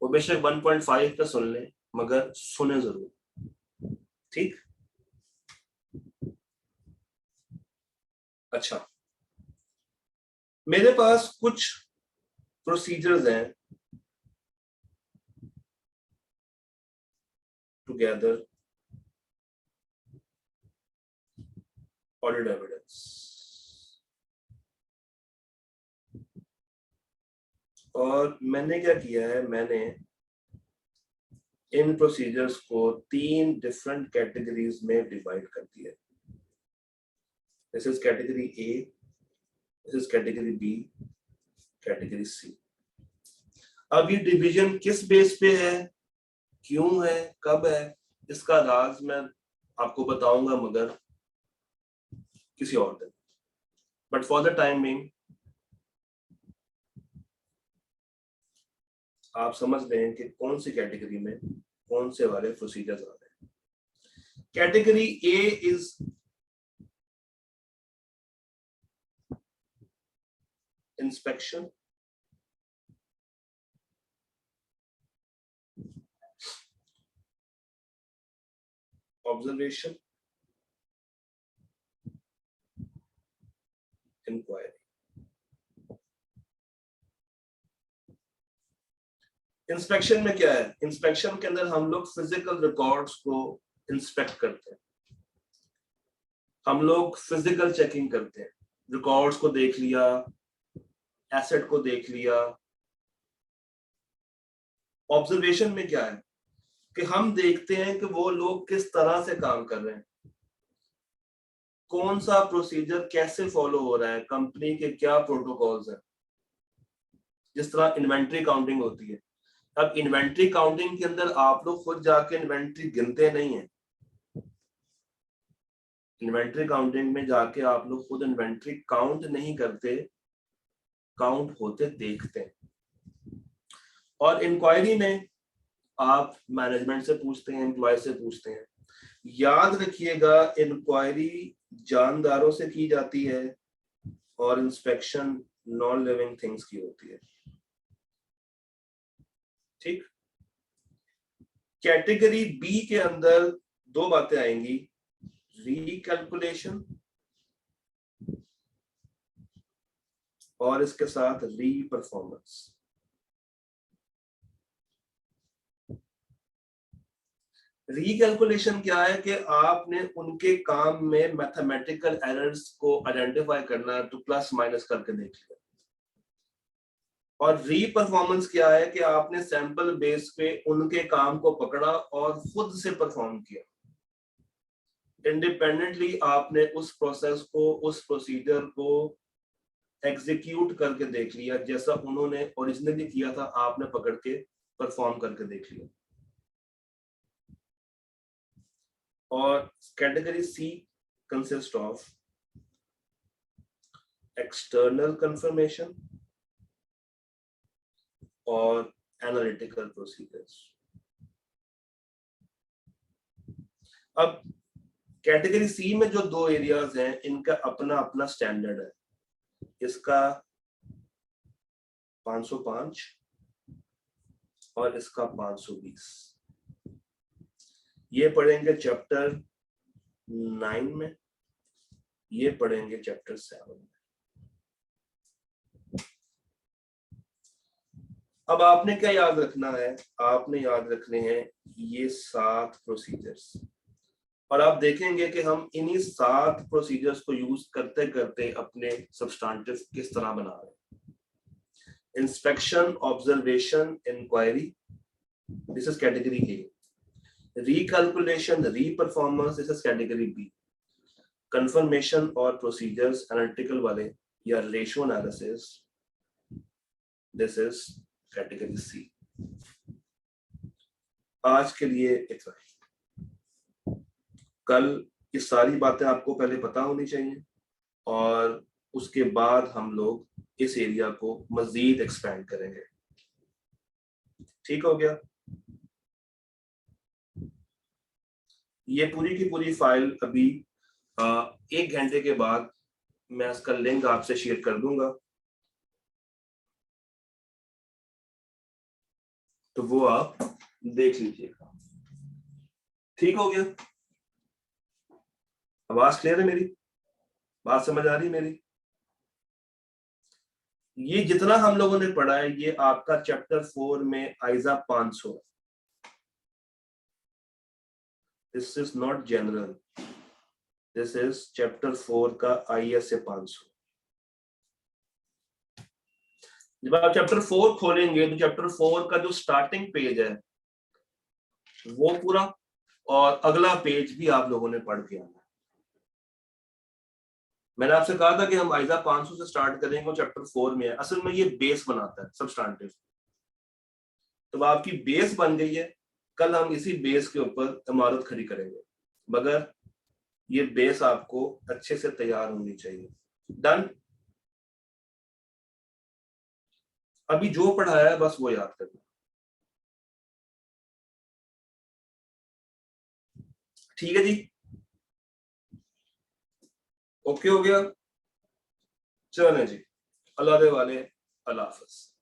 वो बेशक 1.5 पे सुन लें मगर सुने जरूर. ठीक? अच्छा, मेरे पास कुछ प्रोसीजर्स हैं टू गैदर ऑडिट एविडेंस, और मैंने क्या किया है, मैंने इन प्रोसीजर्स को 3 डिफरेंट कैटेगरीज में डिवाइड कर दिया. This is category A, this is category B, category C. अब ये डिवीजन किस बेस पे है, क्यों है, कब है, इसका राज मैं आपको बताऊंगा मगर किसी और दिन. But for the time being आप समझ लें कि कौन सी कैटेगरी में कौन से वाले प्रोसीजर्स आ रहे हैं. Category A is inspection, observation, inquiry. Inspection में क्या है, इंस्पेक्शन के अंदर हम लोग फिजिकल रिकॉर्ड्स को इंस्पेक्ट करते हैं, हम लोग फिजिकल चेकिंग करते हैं. रिकॉर्ड्स को देख लिया, एसेट को देख लिया. ऑब्जर्वेशन में क्या है कि हम देखते हैं कि वो लोग किस तरह से काम कर रहे हैं, कौन सा प्रोसीजर कैसे फॉलो हो रहा है, कंपनी के क्या प्रोटोकॉल्स हैं. जिस तरह इन्वेंट्री काउंटिंग होती है, अब इन्वेंट्री काउंटिंग के अंदर आप लोग खुद जाके इन्वेंट्री गिनते नहीं है, इन्वेंट्री काउंटिंग में जाके आप लोग खुद इन्वेंट्री काउंट नहीं करते, काउंट होते देखते हैं. और इंक्वायरी में आप मैनेजमेंट से पूछते हैं, एम्प्लॉय से पूछते हैं. याद रखिएगा, इंक्वायरी जानदारों से की जाती है और इंस्पेक्शन नॉन लिविंग थिंग्स की होती है. ठीक? कैटेगरी बी के अंदर 2 बातें आएंगी, रिकैलकुलेशन और इसके साथ री परफॉर्मेंस। रीकैलकुलेशन क्या है कि आपने उनके काम में मैथमेटिकल एरर्स को आइडेंटिफाई करना है, तो प्लस माइनस करके देख लिया। और री परफॉर्मेंस क्या है कि आपने सैंपल बेस पे उनके काम को पकड़ा और खुद से परफॉर्म किया। इंडिपेंडेंटली आपने उस प्रोसेस को, उस प्रोसीजर को एग्जीक्यूट करके देख लिया, जैसा उन्होंने ओरिजिनली किया था आपने पकड़ के परफॉर्म करके देख लिया। और category C consist of external confirmation और एनालिटिकल प्रोसीजर्स। अब कैटेगरी सी में जो दो एरियाज हैं, इनका अपना अपना स्टैंडर्ड है। इसका 505 और इसका 520। ये पढ़ेंगे चैप्टर 9 में, ये पढ़ेंगे चैप्टर 7 में। अब आपने क्या याद रखना है? आपने याद रखने हैं ये 7 प्रोसीजर्स, और आप देखेंगे कि हम इन्हीं 7 प्रोसीजर्स को यूज करते करते अपने सब्सटेंटिव किस तरह बना रहे हैं। Inspection, observation, inquiry, this is category A. Recalculation, reperformance, this is category B. Confirmation और प्रोसीजर्स एनालिटिकल वाले या ratio analysis, this is category C. आज के लिए इतना ही। कल ये सारी बातें आपको पहले पता होनी चाहिए, और उसके बाद हम लोग इस एरिया को मजीद एक्सपेंड करेंगे। ठीक हो गया? ये पूरी की पूरी फाइल अभी 1 घंटे के बाद मैं इसका लिंक आपसे शेयर कर दूंगा, तो वो आप देख लीजिएगा। ठीक हो गया? आवाज क्लियर है मेरी? बात समझ आ रही है मेरी? ये जितना हम लोगों ने पढ़ा है ये आपका चैप्टर 4 में आइजा 500। This is not general, this is chapter 4 का ISA 500। जब आप चैप्टर 4 खोलेंगे तो चैप्टर 4 का जो स्टार्टिंग पेज है वो पूरा, और अगला पेज भी आप लोगों ने पढ़ के आना है। मैंने आपसे कहा था कि हम आइजा 500 से स्टार्ट करेंगे और चैप्टर 4 में है। असल में ये बेस बनाता है सब्सटेंटिव। तो आपकी बेस बन गई है, कल हम इसी बेस के ऊपर इमारत खड़ी करेंगे, मगर ये बेस आपको अच्छे से तैयार होनी चाहिए। डन? अभी जो पढ़ाया है बस वो याद करना। ठीक है जी? ओके हो गया? चलें जी, अल्लाह दे वाले, अल्लाह हाफ़िज़।